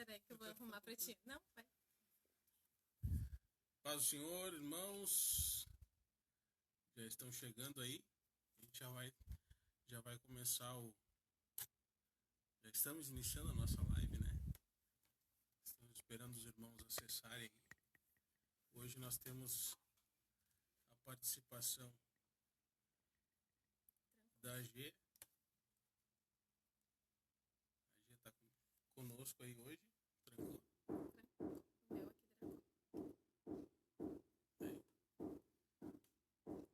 Peraí que eu vou arrumar pra ti. Não, vai. Paz do Senhor, irmãos, já estão chegando aí. A gente já vai começar o. Já estamos iniciando a nossa live, né? Estamos esperando os irmãos acessarem. Hoje nós temos a participação da G. A G está conosco aí hoje. Tranquilo.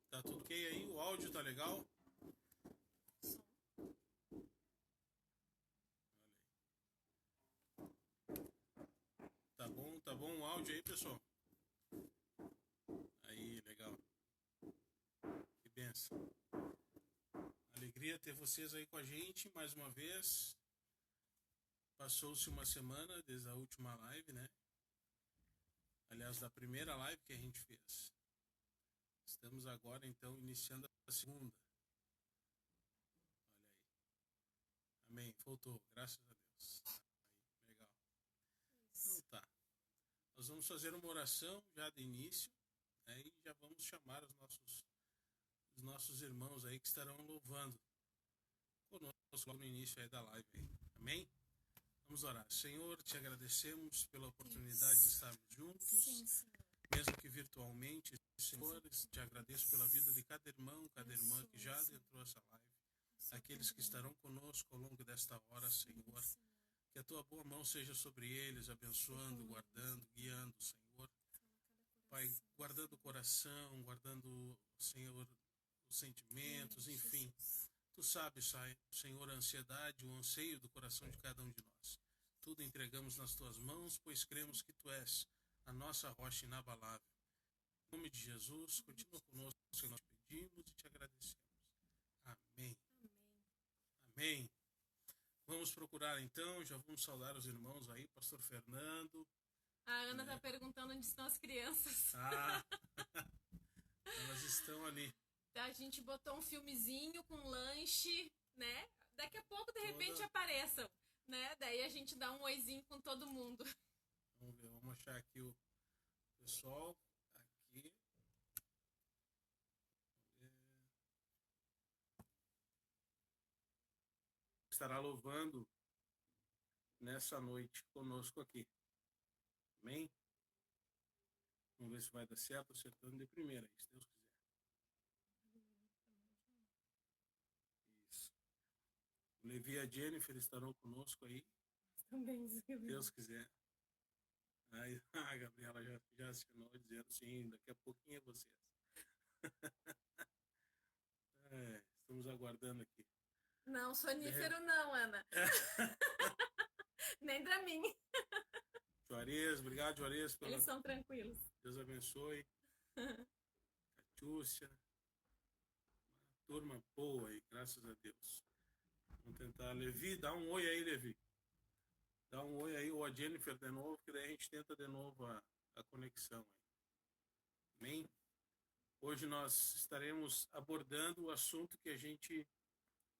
Tá tudo ok aí? O áudio tá legal? Tá bom o áudio aí, pessoal? Aí, legal. Que benção. Alegria ter vocês aí com a gente mais uma vez. Passou-se uma semana desde a última live, né? Aliás, da primeira live que a gente fez. Estamos agora, então, iniciando a segunda. Olha aí. Amém. Faltou. Graças a Deus. Aí, legal. Então tá. Nós vamos fazer uma oração já de início, né? E já vamos chamar os nossos irmãos aí que estarão louvando conosco no início aí da live aí. Amém? Vamos orar. Senhor, te agradecemos pela oportunidade de estarmos juntos, Sim, Senhor. mesmo que virtualmente. Senhor, te agradeço pela vida de cada irmão, cada irmã que já adentrou essa live. Aqueles que estarão conosco ao longo desta hora, Senhor. Que a tua boa mão seja sobre eles, abençoando, guardando, guiando, Senhor. Pai, guardando o coração, guardando, Senhor, os sentimentos, enfim. Tu sabes, Senhor, a ansiedade, o anseio do coração de cada um de nós. Tudo entregamos nas tuas mãos, pois cremos que tu és a nossa rocha inabalável. Em nome de Jesus, continua conosco, que nós pedimos e te agradecemos. Amém. Amém. Vamos procurar então, já vamos saudar os irmãos aí, pastor Fernando. A Ana tá perguntando onde estão as crianças. Ah, elas estão ali. A gente botou um filmezinho com lanche, né? Daqui a pouco, de repente, apareçam, né? Daí a gente dá um oizinho com todo mundo. Vamos ver, vamos achar aqui o pessoal. Aqui. Estará louvando nessa noite conosco aqui. Amém? Vamos ver se vai dar certo, acertando de primeira, se Deus quiser. Isso. O Levi e a Jennifer estarão conosco aí. Também, Se Deus quiser. Aí, a Gabriela já assinou dizendo sim, daqui a pouquinho é vocês. Estamos aguardando aqui. Não, sonífero não, Ana. Nem pra mim. Juarez, obrigado, Juarez. Eles são tranquilos. Deus abençoe. Catiúcia. Uma turma boa aí, graças a Deus. Vamos tentar. Levi, dá um oi aí, Levi. Dá um oi aí, ou a Jennifer de novo, que daí a gente tenta de novo a conexão aí. Amém? Hoje nós estaremos abordando o assunto que a gente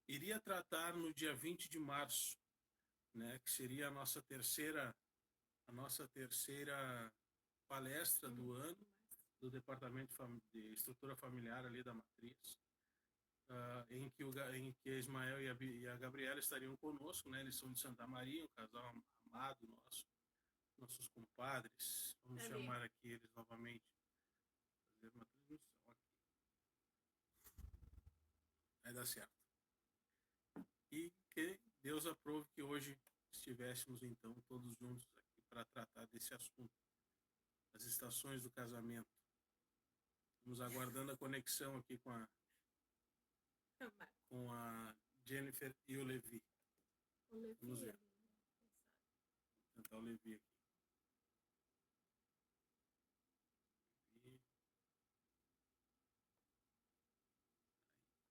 iria tratar no dia 20 de março, né, que seria a nossa terceira palestra do ano do Departamento de Estrutura Familiar ali da Matriz, em que a Ismael e a Gabriela estariam conosco, né? Eles são de Santa Maria, um casal amado nosso, nossos compadres. Vamos chamar aqui eles novamente, fazer uma transmissão aqui. Vai dar certo. E que Deus aprove que hoje estivéssemos então todos juntos aqui para tratar desse assunto, as estações do casamento. Estamos aguardando a conexão aqui com a Jennifer e o Levi. Vamos ver. Vou tentar o Levi aqui. Levi.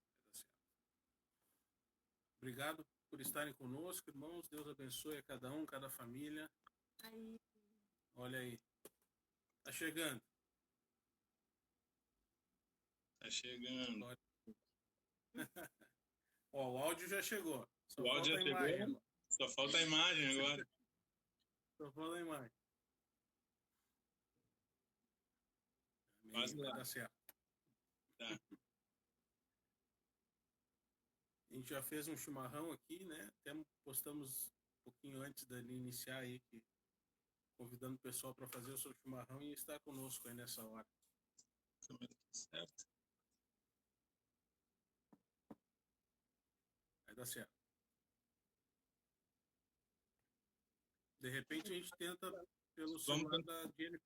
Vai dar certo. Obrigado por estarem conosco, irmãos. Deus abençoe a cada um, cada família. Aí. Olha aí. Tá chegando. Tá chegando. Ó, o áudio já chegou. O áudio já chegou, só falta a imagem agora. Só fala a imagem. Quase lá. Tá certo. Tá. A gente já fez um chimarrão aqui, né? Até postamos um pouquinho antes dele iniciar aí, convidando o pessoal para fazer o seu chimarrão e estar conosco aí nessa hora. Certo. Vai dar certo. De repente a gente tenta pelo celular da Jennifer.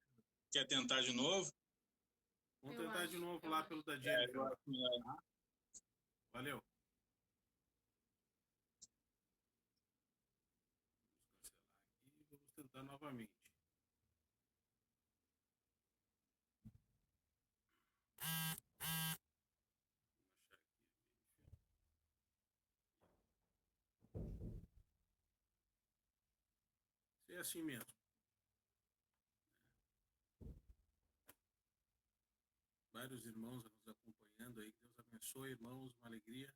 Quer tentar de novo? Vamos tentar de novo lá pelo da Jennifer. Valeu. Vamos cancelar aqui e vamos tentar novamente. É assim mesmo. Vários irmãos nos acompanhando aí. Deus abençoe, irmãos. Uma alegria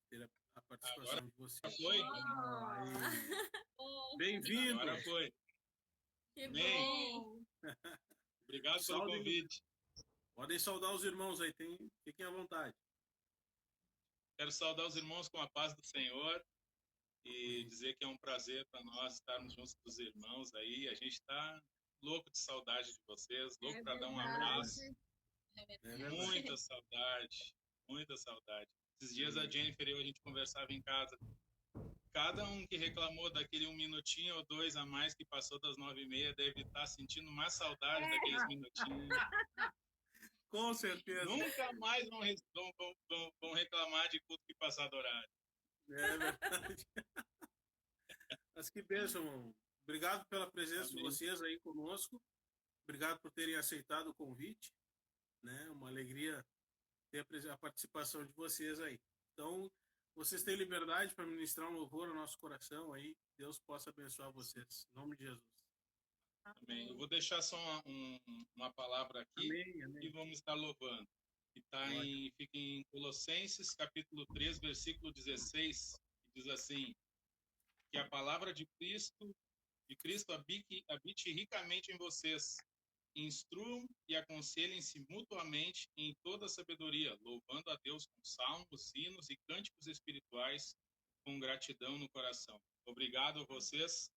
ter a participação Agora de vocês. foi. Bem-vindo. Agora foi. Que Amém. bom. Obrigado pelo convite. Podem saudar os irmãos aí. Fiquem à vontade. Quero saudar os irmãos com a paz do Senhor e dizer que é um prazer para nós estarmos juntos com os irmãos aí. A gente está louco de saudade de vocês, louco para dar um abraço. Muita saudade, muita saudade. Esses dias a Jennifer e eu, a gente conversava em casa. Cada um que reclamou daquele 1 minutinho ou 2 a mais que passou das 9h30 deve estar sentindo mais saudade daqueles minutinhos. Com certeza. Nunca mais vão reclamar de culto que passar do horário. É verdade. Mas que bênção, irmão. Obrigado pela presença de vocês aí conosco. Obrigado por terem aceitado o convite. Né? Uma alegria ter a participação de vocês aí. Então, vocês têm liberdade para ministrar um louvor ao nosso coração aí. Deus possa abençoar vocês. Em nome de Jesus. Amém. Eu vou deixar só uma palavra aqui. Amém. E vamos estar louvando. Que fica em Colossenses, capítulo 3, versículo 16, que diz assim: que a palavra de Cristo habite ricamente em vocês. Instruam e aconselhem-se mutuamente em toda a sabedoria, louvando a Deus com salmos, hinos e cânticos espirituais, com gratidão no coração. Obrigado a vocês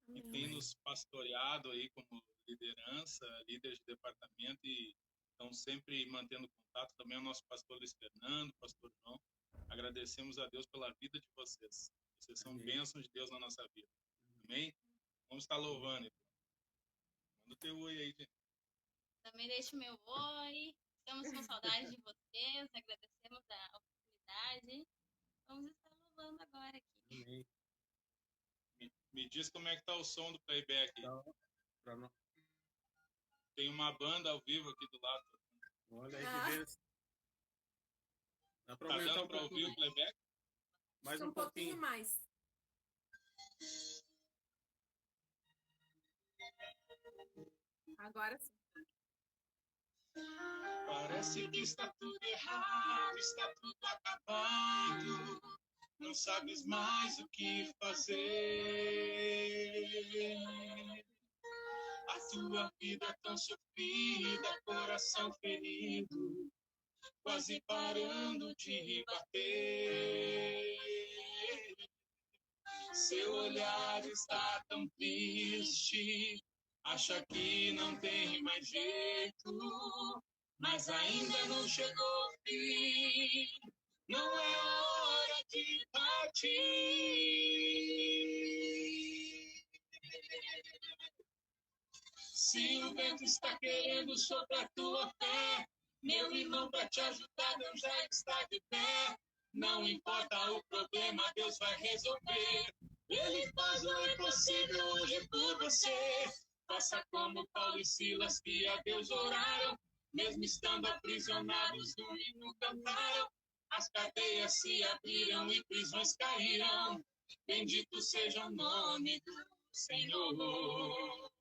que têm nos pastoreado aí como liderança, líderes de departamento, e estão sempre mantendo contato. Também ao nosso pastor Luiz Fernando, pastor João. Agradecemos a Deus pela vida de vocês. Vocês são bênçãos de Deus na nossa vida. Amém? Vamos estar louvando. Manda o teu oi aí, gente. Também deixo meu oi. Estamos com saudade de vocês. Agradecemos a oportunidade. Vamos estar louvando agora aqui. Amém. Me diz como é que tá o som do playback. Tem uma banda ao vivo aqui do lado. Olha aí que beleza. Dá para aumentar dando para ouvir o playback? Mais um pouquinho mais. Agora sim. Parece que está tudo errado, está tudo acabado. Não sabes mais o que fazer. A tua vida tão sofrida, coração ferido, quase parando de bater. Seu olhar está tão triste, acha que não tem mais jeito, mas ainda não chegou o fim. Não é hora de partir. Se o vento está querendo soprar tua fé, meu irmão, para te ajudar, Deus já está de pé. Não importa o problema, Deus vai resolver. Ele faz o impossível hoje por você. Faça como Paulo e Silas, que a Deus oraram, mesmo estando aprisionados no hino cantaram. As cadeias se abriram e prisões caíram. Bendito seja o nome do Senhor.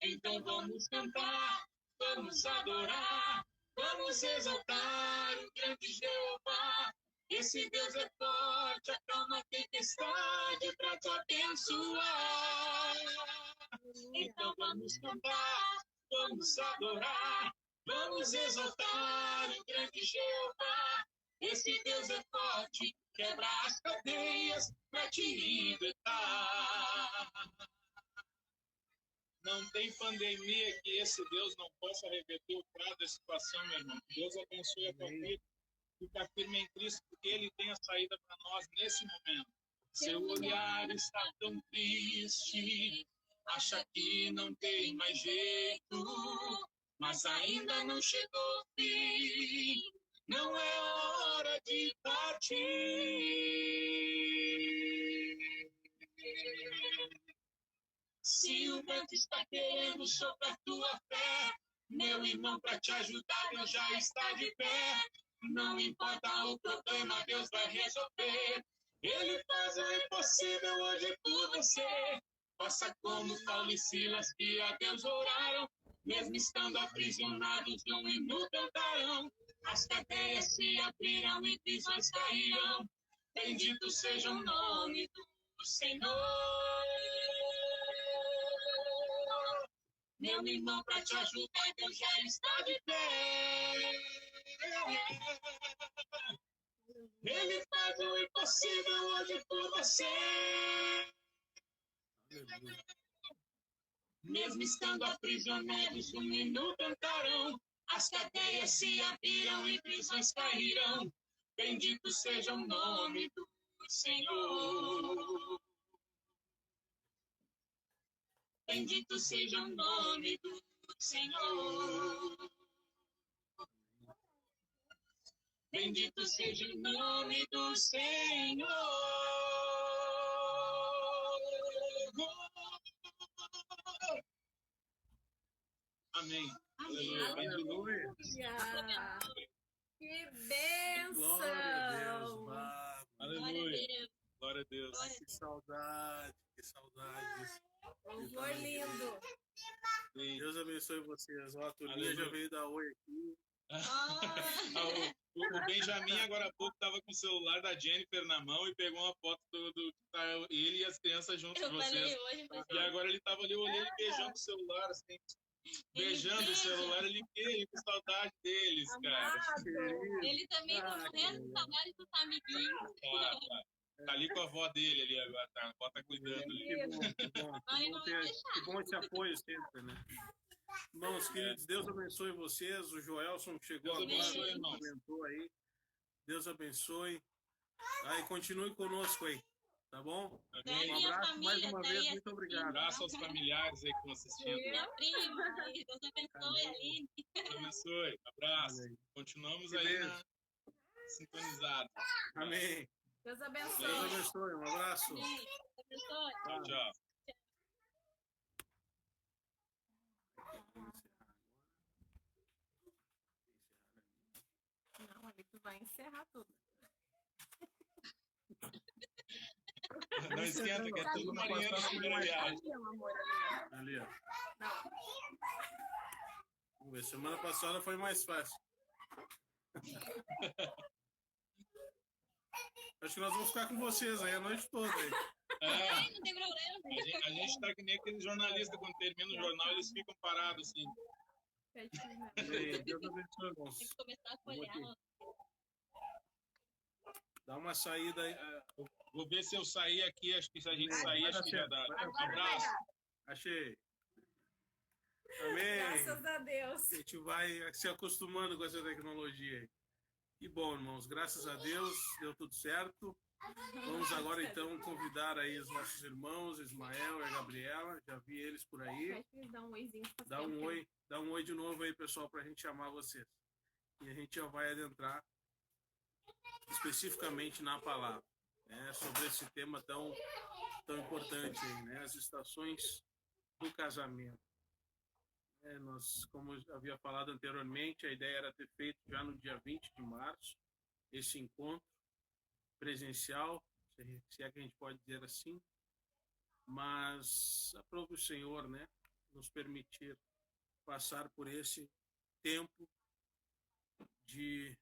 Então vamos cantar, vamos adorar, vamos exaltar o grande Jeová. Esse Deus é forte, acalma a tempestade. tempestade para te abençoar. Então vamos cantar, vamos adorar, vamos exaltar o grande Jeová. Esse Deus é forte, quebra as cadeias para te libertar. Não tem pandemia que esse Deus não possa reverter o quadro da situação, meu irmão. Deus abençoe a tua vida. Fica firme em Cristo, porque Ele tem a saída para nós nesse momento. Seu olhar está tão triste, acha que não tem mais jeito, mas ainda não chegou o fim, não é hora de partir. Se o vento está querendo soprar tua fé, meu irmão, para te ajudar, Deus já está de pé. Não importa o problema, Deus vai resolver. Ele faz o impossível hoje por você. Faça como Paulo e Silas, que a Deus oraram, mesmo estando aprisionados, um hino cantarão. As cadeias se abrirão e prisões cairão. Bendito seja o nome do Senhor. Meu irmão, para te ajudar, Deus já está de pé. Ele faz o impossível hoje por você. Mesmo estando aprisionados, um hino cantarão. As cadeias se abrirão e prisões cairão. Bendito seja o nome do Senhor. Bendito seja o nome do Senhor. Bendito seja o nome do Senhor. Amém. Aleluia. Que bênção! Glória a Deus. Aleluia. Glória a Deus. Que saudade, que saudades. Louvor lindo. Deus abençoe vocês. Ó, a turminha já veio dar oi aqui. O Benjamin agora há pouco estava com o celular da Jennifer na mão e pegou uma foto do tá ele e as crianças juntos com vocês. E agora ele estava ali olhando e beijando o celular, assim. Beijando o celular, ele com saudade deles, cara. Ele também tá morrendo de saudade dos amiguinhos. Tá ali com a avó dele ali agora, tá? A avó tá cuidando ali. Que bom esse apoio sempre, né? Irmãos queridos, Deus abençoe vocês. O Joelson chegou agora, comentou aí. Deus abençoe. Aí continue conosco aí, tá bom? Amém. Um abraço mais uma vez, muito obrigado. Um abraço aos familiares aí que estão assistindo. Minha prima, Deus abençoe, Aline. Deus abençoe, abraço. Continuamos aí sintonizados. Amém. Deus abençoe. Deus abençoe, um abraço. Amém. Deus abençoe. Tchau, tchau. Não, ali tu vai encerrar tudo. Não esquenta, que é tudo Mariana que primeira viagem. Ali, ó. Vamos ver, semana passada foi mais fácil. Acho que nós vamos ficar com vocês aí a noite toda. Aí. Não tem problema. A gente tá que nem aquele jornalista, quando termina o jornal, eles ficam parados assim. Deus abençoe, irmãos. Tem que começar a folhear. Dá uma saída aí. Vou ver se eu sair aqui, acho que se a gente sair, acho que já dá. Um abraço. Achei. Amém. Graças a Deus. A gente vai se acostumando com essa tecnologia aí. E bom, irmãos, graças a Deus, deu tudo certo. Vamos agora, então, convidar aí os nossos irmãos, Ismael e a Gabriela. Já vi eles por aí. Dá um oizinho. Dá um oi de novo aí, pessoal, para a gente chamar vocês. E a gente já vai adentrar especificamente na palavra, né, sobre esse tema tão importante aí, né, as estações do casamento. Nós, como eu havia falado anteriormente, a ideia era ter feito já no dia 20 de março esse encontro presencial, se é que a gente pode dizer assim, mas aprove o Senhor, né, nos permitir passar por esse tempo de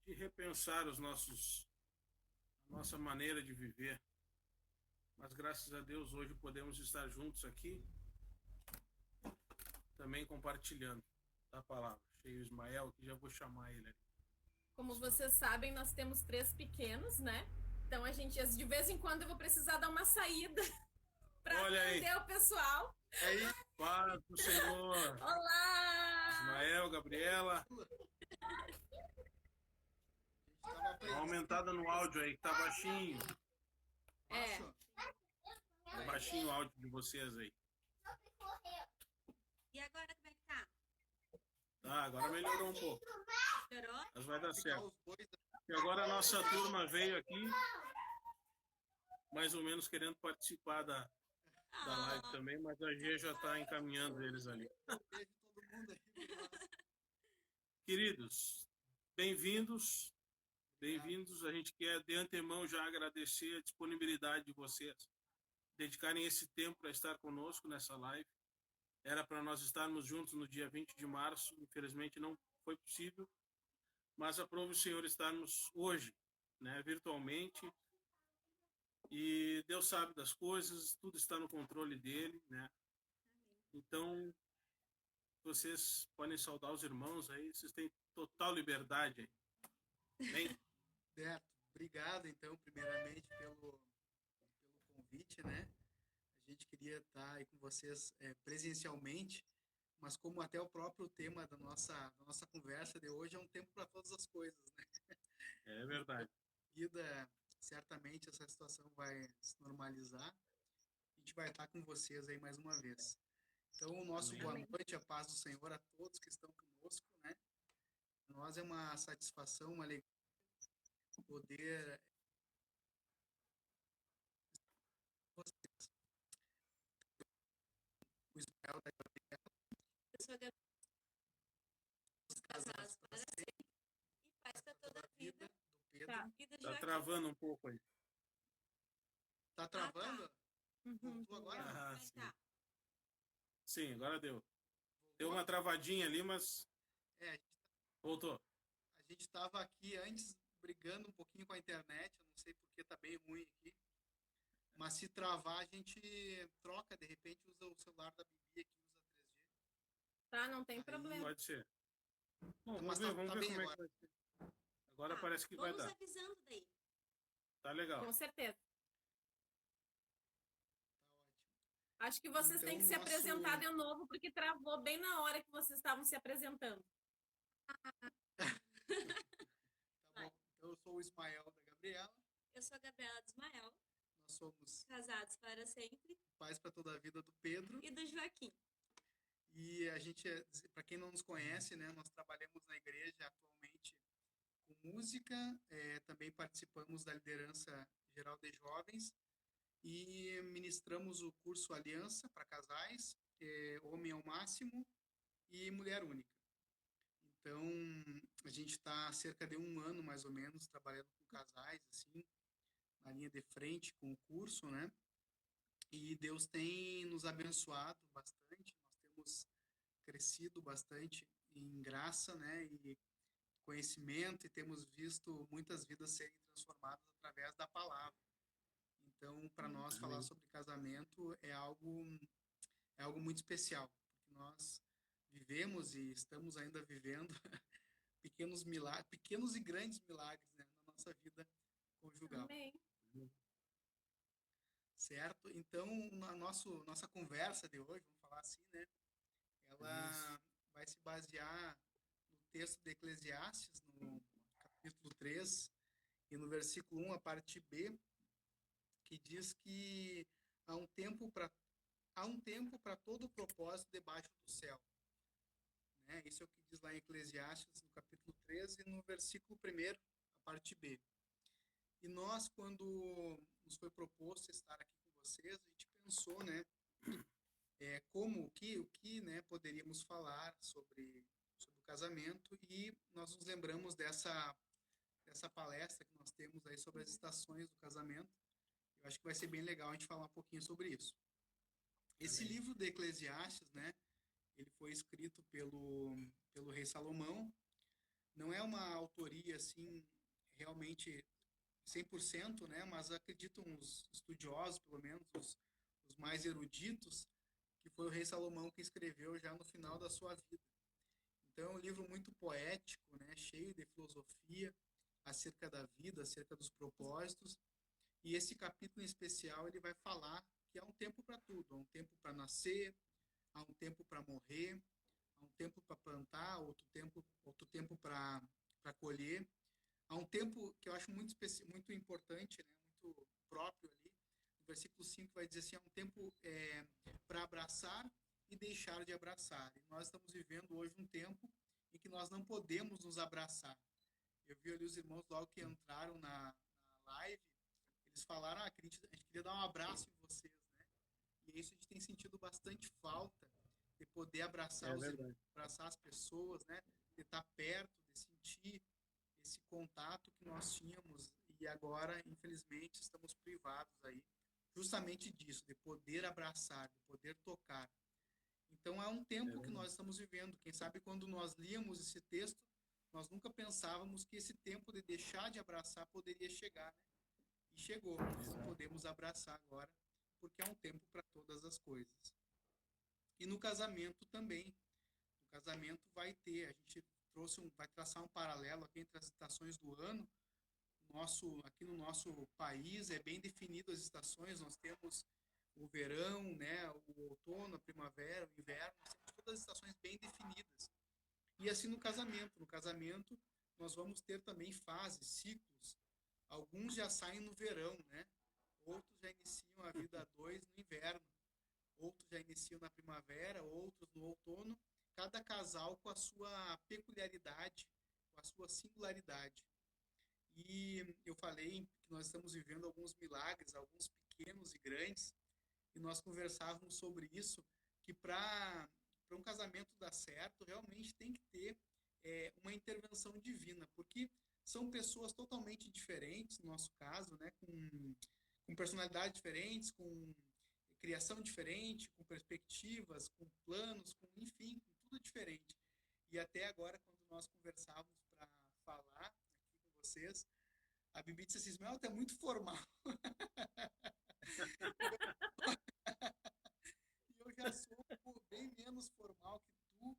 repensar os nossos nossa maneira de viver. Mas graças a Deus hoje podemos estar juntos aqui, também compartilhando a palavra. Cheio Ismael, que já vou chamar ele ali. Como vocês sabem, nós temos 3 pequenos, né? Então a gente, de vez em quando, eu vou precisar dar uma saída para atender o pessoal. Aí, paz do Senhor. Olá! Ismael, Gabriela. Dá uma aumentada no áudio aí, que tá baixinho. Tá baixinho o áudio de vocês aí. E agora como é que tá? Tá, agora melhorou um pouco. Melhorou? Mas vai dar certo. E agora a nossa turma veio aqui, mais ou menos querendo participar da live também, mas a G já está encaminhando eles ali. Queridos, bem-vindos. Bem-vindos. A gente quer de antemão já agradecer a disponibilidade de vocês, dedicarem esse tempo para estar conosco nessa live. Era para nós estarmos juntos no dia 20 de março, infelizmente não foi possível, mas aprove o Senhor estarmos hoje, né, virtualmente. E Deus sabe das coisas, tudo está no controle dele, né? Então, vocês podem saudar os irmãos aí, vocês têm total liberdade aí. Bem? Certo. Obrigado, então, primeiramente, pelo convite, né? A gente queria estar aí com vocês presencialmente, mas como até o próprio tema da nossa conversa de hoje é um tempo para todas as coisas, né? É verdade. Vida, certamente essa situação vai se normalizar. A gente vai estar com vocês aí mais uma vez. Então, o nosso Amém. boa noite, a paz do Senhor a todos que estão conosco, né? Para nós é uma satisfação, uma alegria poder vocês. O Ismael da Gabriela, Eu sou a Gabriela, casados para sempre e paz para toda a vida. do Pedro. Tá. E do Tá Joaquim. travando um pouco aí. Tá travando? Uhum. Voltou agora? Como é Ah, que sim. tá? Sim, agora deu. Deu uma travadinha ali, mas É, voltou. a gente estava aqui antes brigando um pouquinho com a internet, eu não sei porque tá bem ruim aqui. Mas se travar, a gente troca, de repente usa o celular da Bibi aqui, usa 3G. Tá, não tem Aí, problema. Pode ser. Bom, Mas vamos tá ver bem como é agora. que vai ser. Agora Tá, parece que vai vamos dar. avisando daí. Tá legal. Com certeza. Tá ótimo. Acho que vocês Então, têm que se nosso- apresentar de novo, porque travou bem na hora que vocês estavam se apresentando. Tá bom. Então, eu sou o Ismael da Gabriela, Eu sou a Gabriela de Ismael, nós somos casados para sempre, pais para toda a vida do Pedro. e do Joaquim. E a gente, para quem não nos conhece, né, nós trabalhamos na igreja atualmente com música, também participamos da liderança geral de jovens e ministramos o curso Aliança para casais, Homem ao Máximo e Mulher Única. Então, a gente está há cerca de 1 ano, mais ou menos, trabalhando com casais, assim, na linha de frente com o curso, né? E Deus tem nos abençoado bastante, nós temos crescido bastante em graça, né? E conhecimento, e temos visto muitas vidas serem transformadas através da palavra. Então, para nós, falar sobre casamento é algo muito especial, porque nós vivemos e estamos ainda vivendo pequenos milagres, pequenos e grandes milagres, né, na nossa vida conjugal. Amém. Certo? Então, nossa conversa de hoje, vamos falar assim, né? Ela vai se basear no texto de Eclesiastes, no capítulo 3, e no versículo 1, a parte B, que diz que há um tempo para todo o propósito debaixo do céu. Né? Isso é o que diz lá em Eclesiastes, no capítulo 13, e no versículo 1, a parte B. E nós, quando nos foi proposto estar aqui com vocês, a gente pensou, né, o que né, poderíamos falar sobre o casamento, e nós nos lembramos dessa palestra que nós temos aí sobre as estações do casamento. Eu acho que vai ser bem legal a gente falar um pouquinho sobre isso. Esse livro de Eclesiastes, né, ele foi escrito pelo rei Salomão. Não é uma autoria assim realmente 100%, né? Mas acreditam os estudiosos, pelo menos os mais eruditos, que foi o rei Salomão que escreveu já no final da sua vida. Então, é um livro muito poético, né? Cheio de filosofia acerca da vida, acerca dos propósitos. E esse capítulo em especial, ele vai falar que há um tempo para tudo. Há um tempo para nascer, há um tempo para morrer, há um tempo para plantar, outro tempo para colher. Há um tempo que eu acho muito importante, né? Muito próprio ali. No versículo 5 vai dizer assim, há um tempo para abraçar e deixar de abraçar. E nós estamos vivendo hoje um tempo em que nós não podemos nos abraçar. Eu vi ali os irmãos logo que entraram na live, eles falaram, a gente queria dar um abraço em vocês, né? E isso a gente tem sentido bastante falta, de poder abraçar abraçar as pessoas, né? De estar perto, de sentir esse contato que nós tínhamos e agora, infelizmente, estamos privados aí, justamente disso, de poder abraçar, de poder tocar. Então, é um tempo que nós estamos vivendo. Quem sabe quando nós líamos esse texto, nós nunca pensávamos que esse tempo de deixar de abraçar poderia chegar, né? E chegou. Nós podemos abraçar agora, porque é um tempo para todas as coisas. E no casamento também. No casamento vai ter, a gente vai traçar um paralelo aqui entre as estações do ano. Aqui no nosso país é bem definido as estações. Nós temos o verão, né, o outono, a primavera, o inverno. Nós temos todas as estações bem definidas. E assim no casamento. No casamento nós vamos ter também fases, ciclos. Alguns já saem no verão, né? Outros já iniciam a vida a dois no inverno. Outros já iniciam na primavera, outros no outono. Cada casal com a sua peculiaridade, com a sua singularidade. E eu falei que nós estamos vivendo alguns milagres, alguns pequenos e grandes, e nós conversávamos sobre isso, que para um casamento dar certo, realmente tem que ter uma intervenção divina, porque são pessoas totalmente diferentes, no nosso caso, né, com personalidades diferentes, com criação diferente, com perspectivas, com planos, enfim, com tudo diferente. E até agora, quando nós conversávamos para falar aqui com vocês, a Bibi disse assim, Ismael, tu é muito formal. E eu já sou bem menos formal que tu,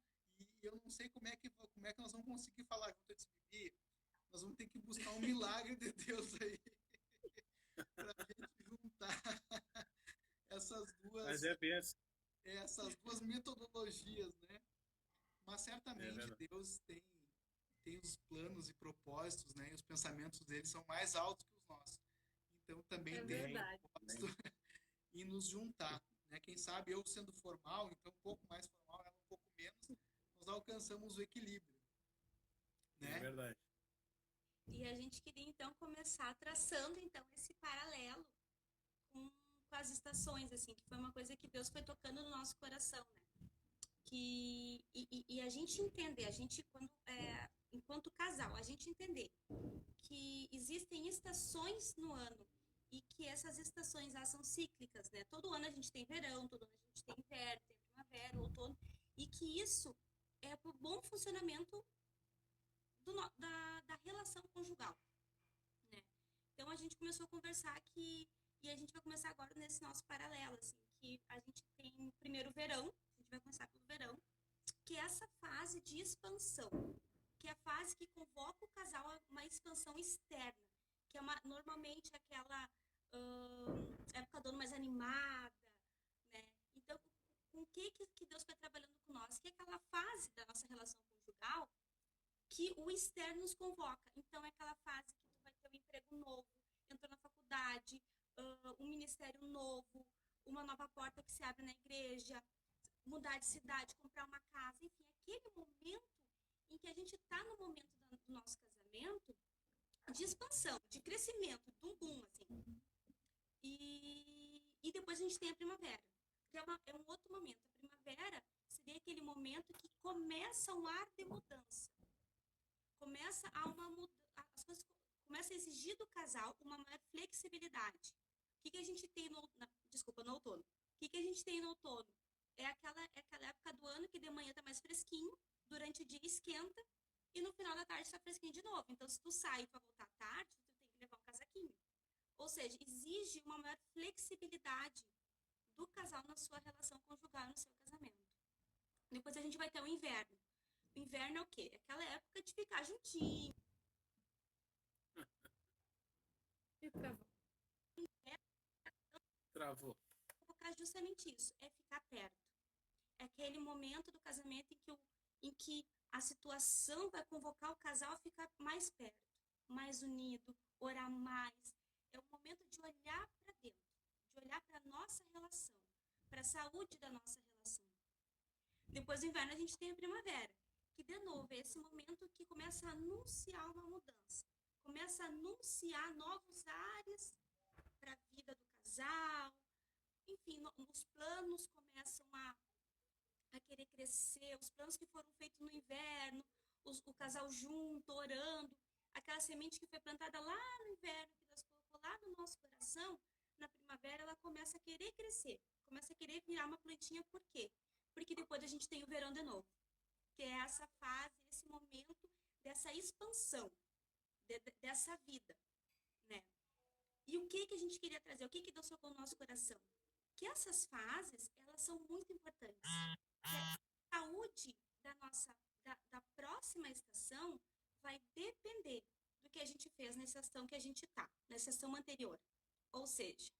e eu não sei como é que nós vamos conseguir falar junto. Eu disse, Bibi, nós vamos ter que buscar um milagre de Deus aí, para a gente juntar essas duas metodologias, né? Mas certamente Deus tem os planos e propósitos, né? E os pensamentos dele são mais altos que os nossos. Então também tem propósito em nos juntar, né? Quem sabe eu sendo formal, então um pouco mais formal, ela um pouco menos, nós alcançamos o equilíbrio, né? É verdade. E a gente queria então começar traçando então esse paralelo com as estações, assim, que foi uma coisa que Deus foi tocando no nosso coração, né? E a gente entender, enquanto casal, a gente entender que existem estações no ano e que essas estações elas são cíclicas, né? Todo ano a gente tem verão, todo ano a gente tem inverno, tem primavera, outono, e que isso é para o bom funcionamento da relação conjugal, né? Então a gente começou a conversar e a gente vai começar agora nesse nosso paralelo, assim, que a gente tem primeiro o verão, a gente vai começar pelo verão, que é essa fase de expansão, que é a fase que convoca o casal a uma expansão externa, que é normalmente aquela época do ano mais animada, né? Então, com o que Deus vai trabalhando com nós? Que é aquela fase da nossa relação conjugal que o externo nos convoca. Então, é aquela fase que tu vai ter um emprego novo, entrou na faculdade, um ministério novo, uma nova porta que se abre na igreja, mudar de cidade, comprar uma casa, enfim, aquele momento em que a gente está no momento do nosso casamento de expansão, de crescimento, de um boom, assim. E depois a gente tem a primavera, que é um outro momento. A primavera seria aquele momento que começa um ar de mudança. Começa as coisas começam a exigir do casal uma maior flexibilidade. O que a gente tem no outono? O que a gente tem no outono? É aquela época do ano que de manhã tá mais fresquinho, durante o dia esquenta, e no final da tarde tá fresquinho de novo. Então, se tu sai para voltar à tarde, tu tem que levar um casaquinho. Ou seja, exige uma maior flexibilidade do casal na sua relação conjugal, no seu casamento. Depois a gente vai ter o inverno. O inverno é o quê? É aquela época de ficar juntinho. E travou. Travou. Focar justamente isso, é ficar perto. É aquele momento do casamento em que a situação vai convocar o casal a ficar mais perto, mais unido, orar mais. É o momento de olhar para dentro, de olhar para a nossa relação, para a saúde da nossa relação. Depois do inverno a gente tem a primavera, que de novo é esse momento que começa a anunciar uma mudança, começa a anunciar novos ares para a vida do casal. Enfim, os planos começam a querer crescer, os planos que foram feitos no inverno, o casal junto, orando, aquela semente que foi plantada lá no inverno, que Deus colocou lá no nosso coração, na primavera ela começa a querer crescer, começa a querer virar uma plantinha. Por quê? Porque depois a gente tem o verão de novo, que é essa fase, esse momento dessa expansão, dessa vida, né? E o que a gente queria trazer? O que Deus colocou no nosso coração? Que essas fases, elas são muito importantes. A saúde da próxima estação vai depender do que a gente fez na estação que a gente está, na estação anterior. Ou seja,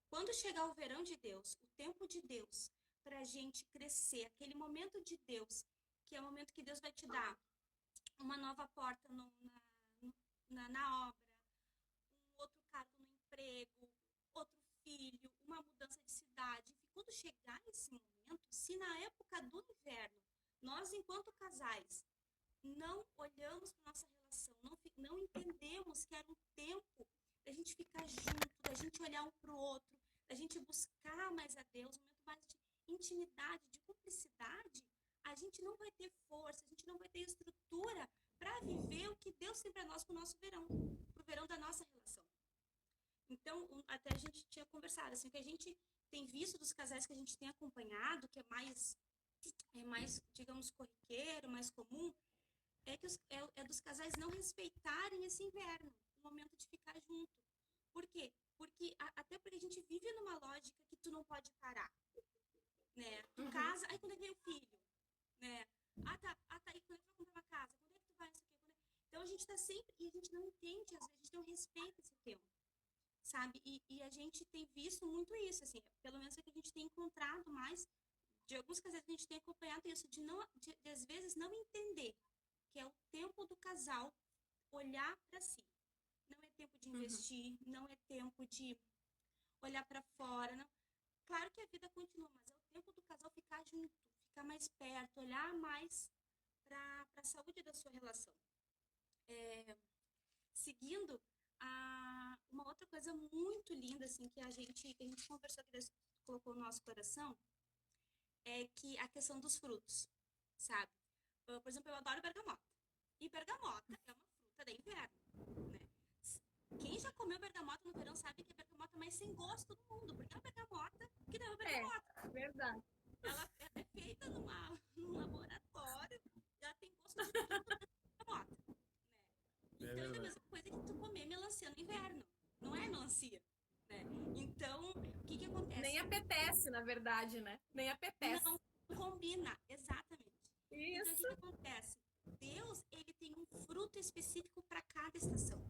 quando chegar o verão de Deus, o tempo de Deus, para a gente crescer, aquele momento de Deus, que é o momento que Deus vai te dar uma nova porta na obra, um outro cargo no emprego, outro filho, uma mudança de cidade. E quando chegar esse momento, se na época do inverno, nós, enquanto casais, não olhamos para nossa relação, não entendemos que era um tempo da gente ficar junto, da gente olhar um para o outro, da gente buscar mais a Deus, um momento mais de intimidade, de cumplicidade, a gente não vai ter força, a gente não vai ter estrutura para viver o que Deus tem para nós pro nosso verão, pro verão da nossa relação. Então, até a gente tinha conversado, assim, o que a gente tem visto dos casais que a gente tem acompanhado, que é mais digamos, corriqueiro, mais comum, é que é dos casais não respeitarem esse inverno, o momento de ficar junto. Por quê? Até porque a gente vive numa lógica que tu não pode parar, né? Tu casa, aí quando é que vem o filho, né? Aí quando é que tu vai comprar uma casa? Quando é que tu vai, isso aqui? Então a gente tá sempre, e a gente não entende, às vezes a gente não respeita esse tempo, sabe? E a gente tem visto muito isso, assim, pelo menos é que a gente tem encontrado mais, de alguns casais a gente tem acompanhado isso, de às vezes não entender que é o tempo do casal olhar para si. Não é tempo de investir, não é tempo de olhar para fora, não. Claro que a vida continua, mas é o tempo do casal ficar junto, ficar mais perto, olhar mais para a saúde da sua relação. Seguindo, uma outra coisa muito linda, assim, que a gente conversou, que Deus colocou no nosso coração, é que a questão dos frutos, sabe? Por exemplo, eu adoro bergamota. E bergamota é uma fruta de inverno, né? Quem já comeu bergamota no verão sabe que é a bergamota mais sem gosto do mundo, porque é uma bergamota que não é uma bergamota. É verdade. Ela é feita num laboratório, ela tem gosto de bergamota, né? Então é a mesma coisa que tu comer melancia no inverno. Não é melancia, né? Então, o que acontece? Nem apetece, na verdade, né? Nem apetece. Não combina, exatamente. Isso. Então, o que acontece? Deus, ele tem um fruto específico para cada estação.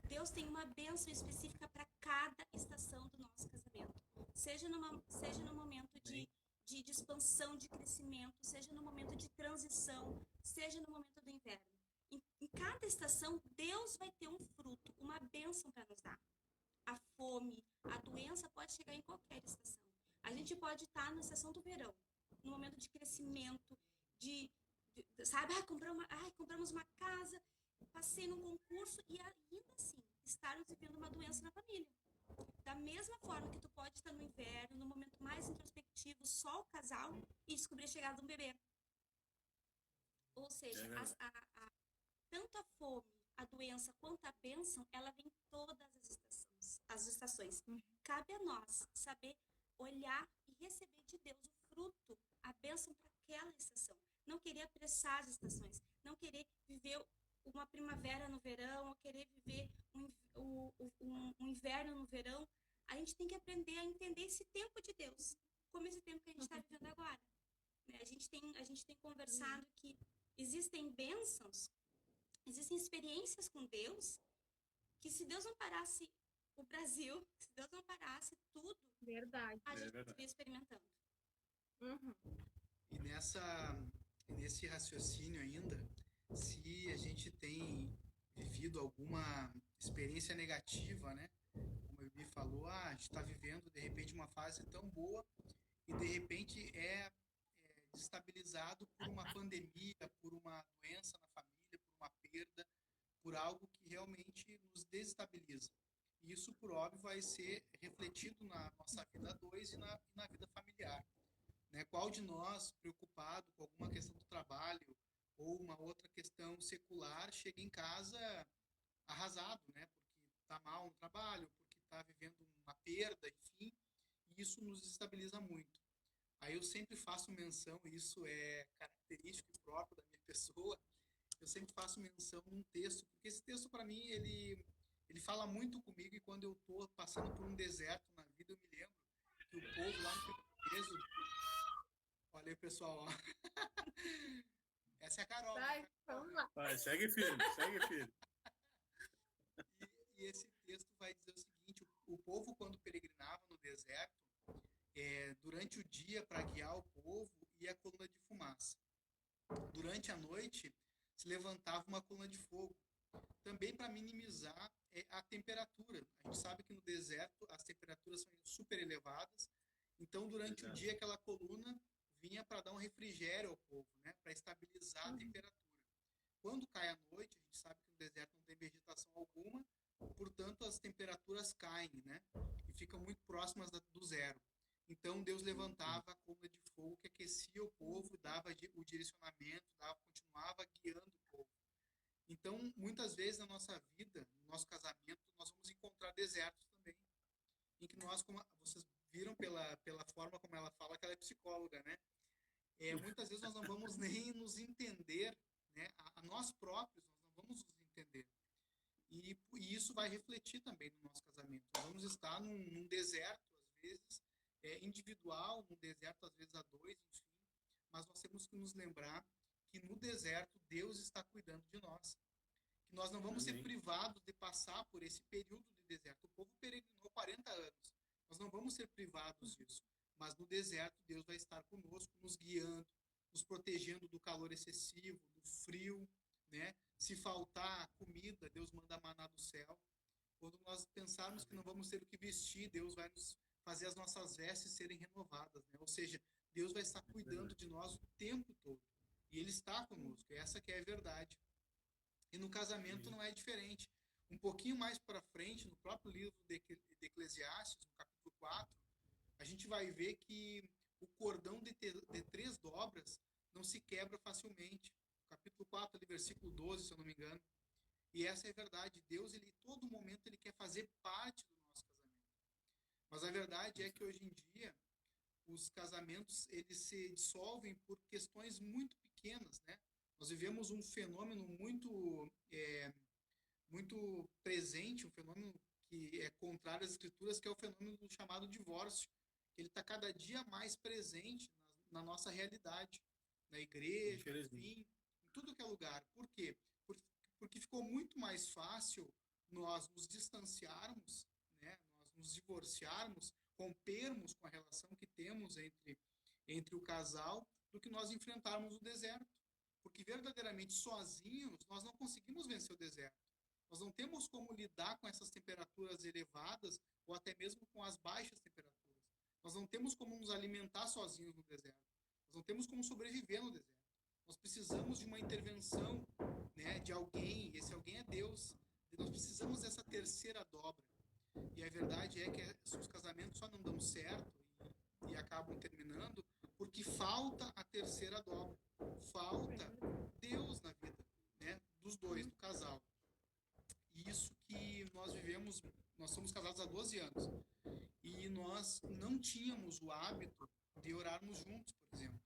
Deus tem uma bênção específica para cada estação do nosso casamento. Seja no momento de expansão, de crescimento, seja no momento de transição, seja no momento do inverno. Em cada estação, Deus vai ter um fruto, uma bênção para nos dar. A fome, a doença pode chegar em qualquer estação. A gente pode estar na estação do verão, no momento de crescimento, sabe? Compramos uma casa, passei num concurso e ainda assim estarmos vivendo uma doença na família. Da mesma forma que tu pode estar no inverno, no momento mais introspectivo, só o casal, e descobrir a chegada de um bebê. Ou seja, tanto a fome, a doença quanto a bênção, ela vem em todas as estações. Cabe a nós saber olhar e receber de Deus o fruto, a bênção para aquela estação. Não querer apressar as estações, não querer viver uma primavera no verão, ou querer viver um inverno no verão. A gente tem que aprender a entender esse tempo de Deus, como esse tempo que a gente está vivendo agora. Né? A gente tem conversado que existem bênçãos, existem experiências com Deus, que se Deus não parasse o Brasil, se Deus não parasse tudo, Verdade. a gente verdade. estaria experimentando. Uhum. E nesse raciocínio ainda, se a gente tem vivido alguma experiência negativa, né? Como a Bibi falou, a gente está vivendo de repente uma fase tão boa e de repente é destabilizado por uma pandemia, por uma doença na família, por uma perda, por algo que realmente nos desestabiliza. E isso, por óbvio, vai ser refletido na nossa vida a dois e na vida familiar. Né? Qual de nós, preocupado com alguma questão do trabalho ou uma outra questão secular, chega em casa arrasado, né? Porque está mal no trabalho, porque está vivendo uma perda, enfim, e isso nos desestabiliza muito. Aí eu sempre faço menção, isso é característico e próprio da minha pessoa, eu sempre faço menção num texto, porque esse texto para mim ele fala muito comigo, e quando eu estou passando por um deserto na vida, eu me lembro que o povo lá no Êxodo, olha aí pessoal, ó. Essa é a Carol. Vai, né? vamos lá. Vai, segue firme, segue firme. E esse texto vai dizer o seguinte: o povo, quando peregrinava no deserto, durante o dia, para guiar o povo, ia a coluna de fumaça. Durante a noite, se levantava uma coluna de fogo, também para minimizar a temperatura. A gente sabe que no deserto as temperaturas são super elevadas, então durante o dia aquela coluna vinha para dar um refrigério ao povo, né, para estabilizar a temperatura. Quando cai a noite, a gente sabe que no deserto não tem vegetação alguma, portanto as temperaturas caem, né, e ficam muito próximas do zero. Então Deus levantava a coluna de fogo que aquecia o povo, dava o direcionamento, continuava guiando o povo. Então, muitas vezes na nossa vida, no nosso casamento, nós vamos encontrar desertos também, em que nós, como vocês viram pela forma como ela fala, que ela é psicóloga, né? Muitas vezes nós não vamos nem nos entender, né? A nós próprios, nós não vamos nos entender. E isso vai refletir também no nosso casamento. Nós vamos estar num deserto, às vezes, individual, num deserto, às vezes a dois, enfim, mas nós temos que nos lembrar que no deserto Deus está cuidando de nós. Que nós não vamos ser privados de passar por esse período de deserto. O povo peregrinou 40 anos. Nós não vamos ser privados disso. Mas no deserto Deus vai estar conosco, nos guiando, nos protegendo do calor excessivo, do frio, né? Se faltar comida, Deus manda maná do céu. Quando nós pensarmos que não vamos ter o que vestir, Deus vai nos fazer as nossas vestes serem renovadas, né? Ou seja, Deus vai estar cuidando de nós o tempo todo. E Ele está conosco. Essa que é a verdade. E no casamento não é diferente. Um pouquinho mais para frente, no próprio livro de Eclesiastes, no capítulo 4, a gente vai ver que o cordão de 3 dobras não se quebra facilmente. Capítulo 4, ali, versículo 12, se eu não me engano. E essa é a verdade. Deus, ele, todo momento, ele quer fazer parte do nosso casamento. Mas a verdade é que hoje em dia, os casamentos, eles se dissolvem por questões muito pequenas, né? Nós vivemos um fenômeno muito presente, um fenômeno que é contrário às escrituras, que é o fenômeno do chamado divórcio. Ele está cada dia mais presente na nossa realidade, na igreja, enfim, em tudo que é lugar. Por quê? Porque ficou muito mais fácil nós nos distanciarmos, né? Nós nos divorciarmos, rompermos com a relação que temos entre o casal, do que nós enfrentarmos o deserto. Porque verdadeiramente sozinhos nós não conseguimos vencer o deserto. Nós não temos como lidar com essas temperaturas elevadas ou até mesmo com as baixas temperaturas. Nós não temos como nos alimentar sozinhos no deserto. Nós não temos como sobreviver no deserto. Nós precisamos de uma intervenção, né, de alguém, e esse alguém é Deus. E nós precisamos dessa terceira dobra. E a verdade é que os casamentos só não dão certo e acabam terminando porque falta a terceira dobra. Falta Deus na vida, né, dos dois, do casal. E isso que nós vivemos, nós somos casados há 12 anos. E nós não tínhamos o hábito de orarmos juntos, por exemplo.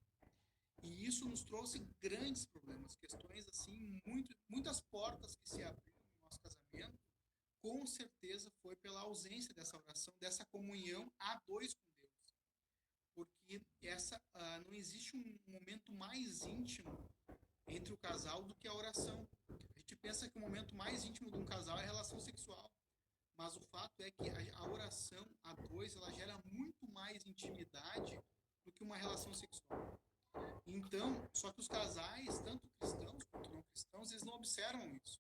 E isso nos trouxe grandes problemas, questões assim, muitas portas que se abriram no nosso casamento, com certeza foi pela ausência dessa oração, dessa comunhão a dois com Deus. Porque não existe um momento mais íntimo entre o casal do que a oração. A gente pensa que o momento mais íntimo de um casal é a relação sexual. Mas o fato é que a oração a dois, ela gera muito mais intimidade do que uma relação sexual. Então, só que os casais, tanto cristãos quanto não cristãos, eles não observam isso.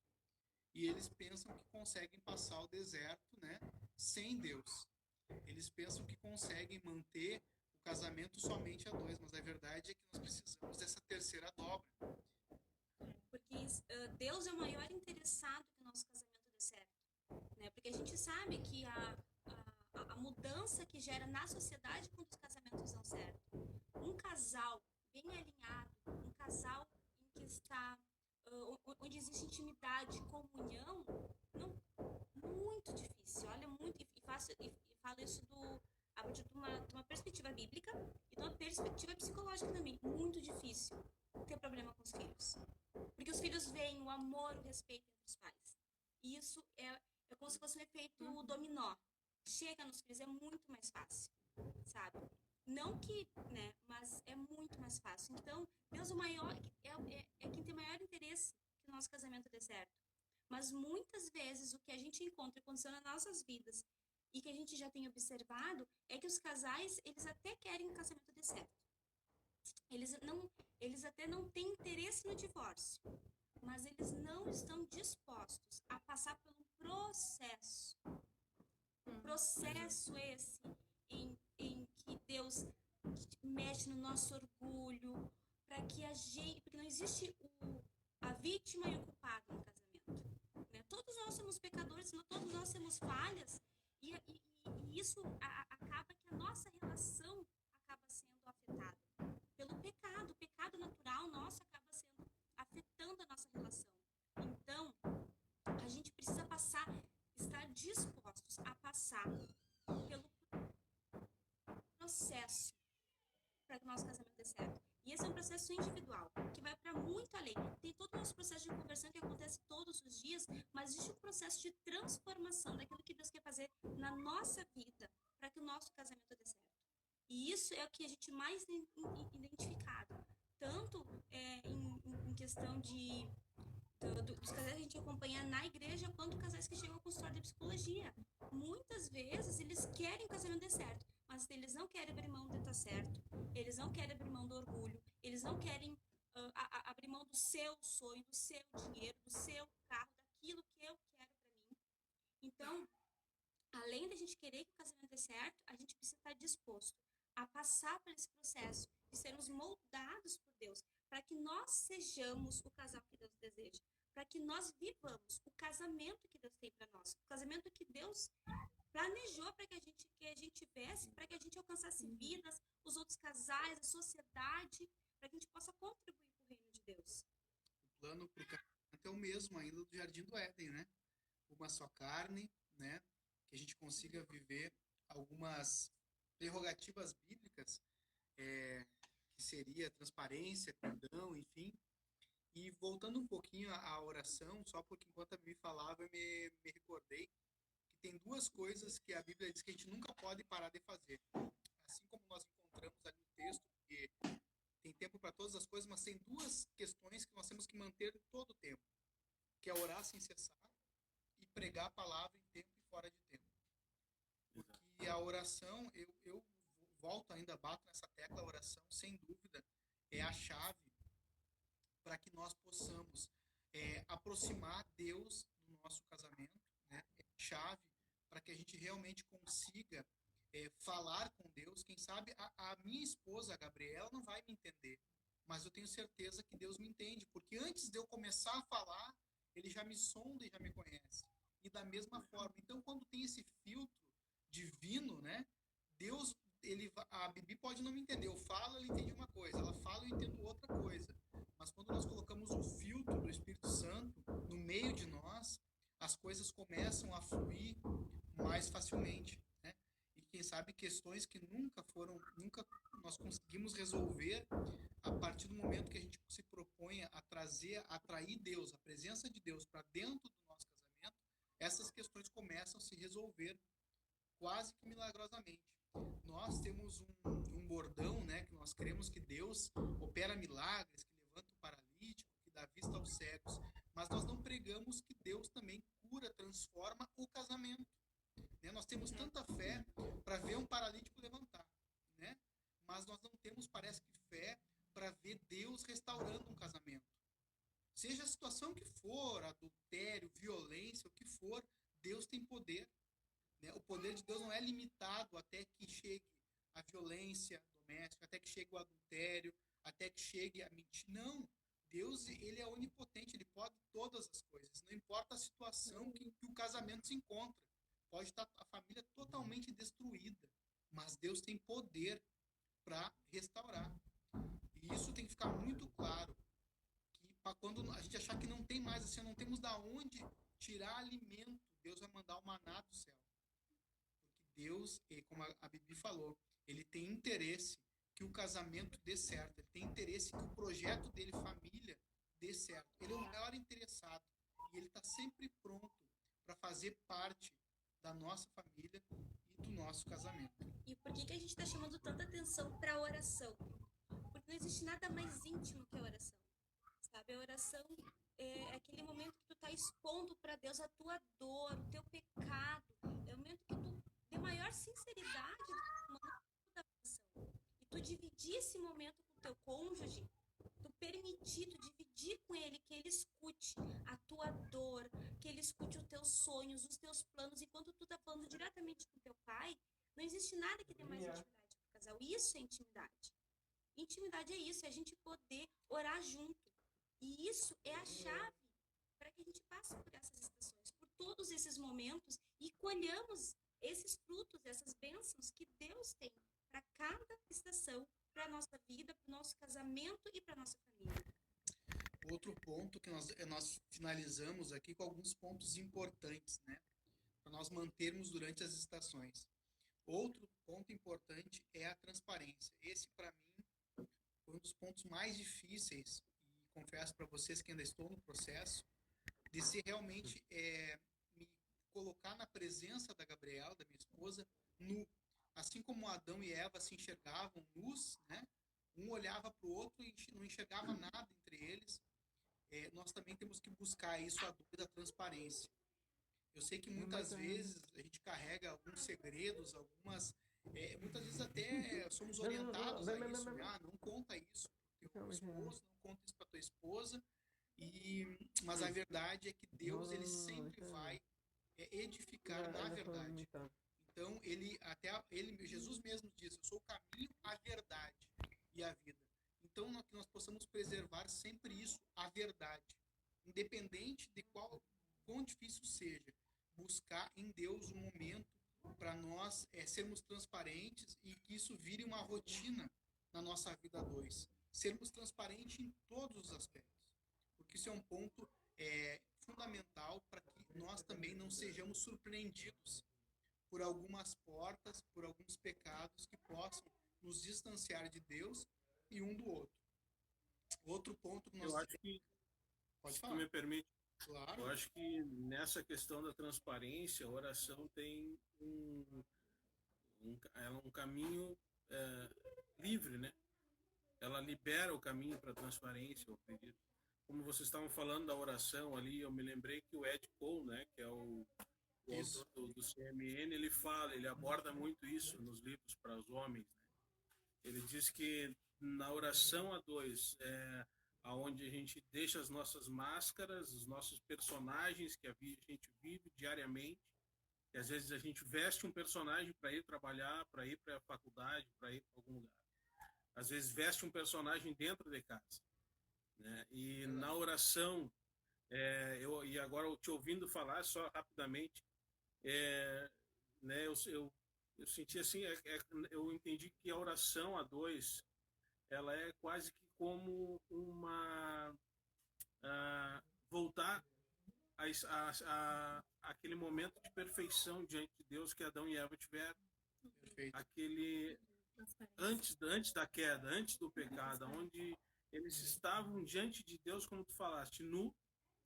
E eles pensam que conseguem passar o deserto, né, sem Deus. Eles pensam que conseguem manter o casamento somente a dois, mas a verdade é que nós precisamos dessa terceira dobra. Porque Deus é o maior interessado que o nosso casamento dê certo, né? Porque a gente sabe que a mudança que gera na sociedade quando os casamentos dão certo. Um casal bem alinhado, um casal em que está, onde existe intimidade, comunhão, não, muito difícil. Olha, muito, e falo isso a partir de uma perspectiva bíblica e de uma perspectiva psicológica também. Muito difícil ter problema com os filhos. Porque os filhos veem o amor, o respeito entre os pais. E isso é como se fosse um efeito dominó. Chega nos filhos, é muito mais fácil, sabe? Não que, né, mas é muito mais fácil. Então, Deus é quem tem maior interesse que o nosso casamento dê certo. Mas muitas vezes o que a gente encontra e aconteceu nas nossas vidas e que a gente já tem observado é que os casais, eles até querem que o casamento dê certo. Eles até não têm interesse no divórcio, mas eles não estão dispostos a passar por um processo. Um processo esse em que Deus mexe no nosso orgulho, para que porque não existe a vítima e o culpado no casamento, né? Todos nós somos pecadores, todos nós temos falhas, e isso acaba que a nossa relação acaba sendo afetada pelo pecado. O pecado natural nosso acaba afetando a nossa relação. Então, a gente precisa estar dispostos a passar pelo processo para que o nosso casamento dê certo. E esse é um processo individual, que vai para muito além. Tem todo o nosso processo de conversão que acontece todos os dias, mas existe um processo de transformação daquilo que Deus quer fazer na nossa vida para que o nosso casamento dê certo. E isso é o que a gente mais tem identificado, tanto em questão dos casais que a gente acompanha na igreja, quanto casais que chegam ao consultório de psicologia. Muitas vezes eles querem que o casamento dê certo, mas eles não querem abrir mão de estar certo, eles não querem abrir mão do orgulho, eles não querem abrir mão do seu sonho, do seu dinheiro, do seu carro, daquilo que eu quero para mim. Então, além da gente querer que o casamento dê certo, a gente precisa estar disposto a passar por esse processo de sermos moldados por Deus, para que nós sejamos o casal que Deus deseja, para que nós vivamos o casamento que Deus tem para nós, o casamento que Deus planejou para que a gente tivesse, para que a gente alcançasse vidas, os outros casais, a sociedade, para que a gente possa contribuir para o reino de Deus. O plano para o casamento é o mesmo ainda do Jardim do Éden, né? Uma só carne, né? Que a gente consiga viver algumas prerrogativas bíblicas, que seria transparência, perdão, enfim. E voltando um pouquinho à oração, só porque enquanto a Bibi falava, eu me recordei que tem duas coisas que a Bíblia diz que a gente nunca pode parar de fazer. Assim como nós encontramos ali no texto, que tem tempo para todas as coisas, mas tem duas questões que nós temos que manter todo o tempo, que é orar sem cessar e pregar a palavra em tempo e fora de tempo. Porque a oração, eu volto ainda, bato nessa tecla, a oração, sem dúvida, é a chave para que nós possamos aproximar Deus do nosso casamento, né? É a chave para que a gente realmente consiga falar com Deus. Quem sabe a minha esposa, a Gabriela, não vai me entender, mas eu tenho certeza que Deus me entende, porque antes de eu começar a falar, Ele já me sonda e já me conhece. E da mesma forma, então quando tem esse filtro divino, né? Deus, a Bibi pode não me entender, eu falo, ela entende uma coisa, ela fala, eu entendo outra coisa. Mas quando nós colocamos o filtro do Espírito Santo no meio de nós, as coisas começam a fluir mais facilmente, né? E quem sabe questões que nunca nós conseguimos resolver a partir do momento que a gente se propõe a atrair Deus, a presença de Deus para dentro do nosso casamento. Essas questões começam a se resolver quase que milagrosamente. Nós temos um bordão, né, que nós cremos que Deus opera milagres, que levanta o paralítico, que dá vista aos cegos, mas nós não pregamos que Deus também cura, transforma o casamento. Né? Nós temos tanta fé para ver um paralítico levantar, né? Mas nós não temos, parece que, fé para ver Deus restaurando um casamento. Seja a situação que for, adultério, violência, o que for, Deus tem poder. Né? O poder de Deus não é limitado até que chegue a violência doméstica, até que chegue o adultério, até que chegue a mentira. Não. Deus, ele é onipotente, ele pode todas as coisas. Não importa a situação que o casamento se encontra. Pode estar a família totalmente destruída, mas Deus tem poder para restaurar. E isso tem que ficar muito claro. Que quando a gente achar que não tem mais, assim, não temos da onde tirar alimento, Deus vai mandar o maná do céu. Porque Deus, como a Bibi falou, ele tem interesse que o casamento dê certo. Ele tem interesse que o projeto dele, família, dê certo. Ele é o maior interessado. E ele está sempre pronto para fazer parte da nossa família e do nosso casamento. E por que a gente está chamando tanta atenção para a oração? Porque não existe nada mais íntimo que a oração. Sabe, a oração é aquele momento que tu está expondo para Deus a tua dor, o teu pecado. É o momento que tu, de maior sinceridade, tu momento da oração. E tu dividir esse momento com o teu cônjuge, tu permitir, tu dividir com ele, que ele escute a tua dor, que ele escute os teus sonhos, os teus planos. Enquanto tu tá falando diretamente com teu pai, não existe nada que dê mais intimidade pro casal. Isso é intimidade. Intimidade é isso, é a gente poder orar junto. E isso é a chave para que a gente passe por essas estações, por todos esses momentos e colhamos esses frutos, essas bênçãos que Deus tem para cada estação, para a nossa vida, para o nosso casamento e para a nossa família. Outro ponto que nós finalizamos aqui com alguns pontos importantes, né? Para nós mantermos durante as estações. Outro ponto importante é a transparência. Esse, para mim, foi um dos pontos mais difíceis, e confesso para vocês que ainda estou no processo, de ser realmente me colocar na presença da Gabriela, da minha esposa, nu. Assim como Adão e Eva se enxergavam nus, né? Um olhava para o outro e não enxergava nada entre eles. Nós também temos que buscar isso, a dor da transparência. Eu sei que muitas vezes a gente carrega alguns segredos, muitas vezes até somos orientados a isso. Não conta isso para o teu esposo, não conta isso para tua esposa. Mas a verdade é que Deus, ele sempre vai edificar na verdade. Então, Jesus mesmo diz, eu sou o caminho, a verdade e a vida. Então, que nós possamos preservar sempre isso, a verdade. Independente de quão difícil seja, buscar em Deus um momento para nós sermos transparentes e que isso vire uma rotina na nossa vida a dois. Sermos transparentes em todos os aspectos. Porque isso é um ponto fundamental para que nós também não sejamos surpreendidos por algumas portas, por alguns pecados que possam nos distanciar de Deus e um do outro. Outro ponto que nós... Eu acho que, pode falar. Se tu me permite, claro. Eu acho que nessa questão da transparência, a oração tem um caminho livre, né? Ela libera o caminho para a transparência, eu acredito. Como vocês estavam falando da oração ali, eu me lembrei que o Ed Cole, né, que é o autor do CMN, ele aborda muito isso nos livros para os homens, né? Ele diz que na oração a dois aonde a gente deixa as nossas máscaras, os nossos personagens que a gente vive diariamente, e às vezes a gente veste um personagem para ir trabalhar, para ir para a faculdade, para ir para algum lugar. Às vezes veste um personagem dentro de casa, né? E na oração, e agora eu te ouvindo falar só rapidamente, né, eu senti assim, eu entendi que a oração a dois, ela é quase que como voltar a aquele momento de perfeição diante de Deus que Adão e Eva tiveram. Perfeito. antes da queda, antes do pecado, onde eles estavam diante de Deus, como tu falaste,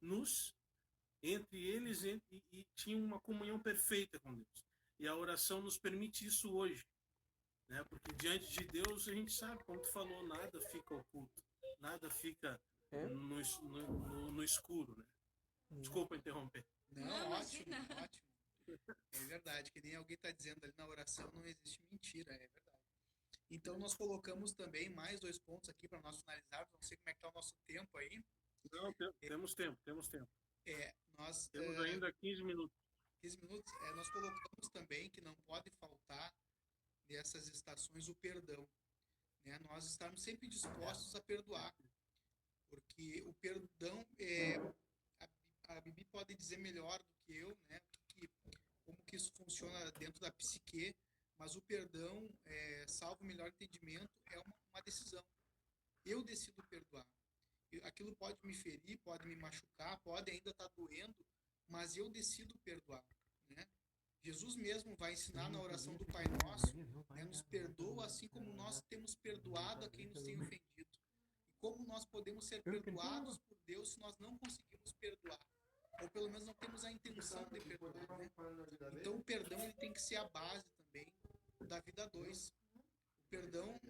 nus, entre eles e tinham uma comunhão perfeita com Deus. E a oração nos permite isso hoje, né? Porque diante de Deus a gente sabe, como tu falou, nada fica oculto, nada fica no escuro, né? Desculpa interromper. Não, ótimo, ótimo. É verdade, que nem alguém está dizendo ali na oração, não existe mentira, é verdade. Então nós colocamos também mais 2 pontos aqui para nós finalizarmos. Não sei como é que está o nosso tempo aí. Não, temos tempo. Nós temos ainda 15 minutos. 15 minutos. Nós colocamos também que não pode faltar nessas estações o perdão, né? Nós estarmos sempre dispostos a perdoar, porque o perdão a Bibi pode dizer melhor do que eu, né? Como que isso funciona dentro da psique, mas o perdão, salvo o melhor entendimento, é uma decisão. Eu decido perdoar. Aquilo pode me ferir, pode me machucar, pode ainda estar doendo, mas eu decido perdoar, né? Jesus mesmo vai ensinar na oração do Pai Nosso, né, nos perdoa assim como nós temos perdoado a quem nos tem ofendido. E como nós podemos ser perdoados por Deus se nós não conseguimos perdoar? Ou pelo menos não temos a intenção de perdoar, né? Então o perdão ele tem que ser a base também da vida a dois. O perdão,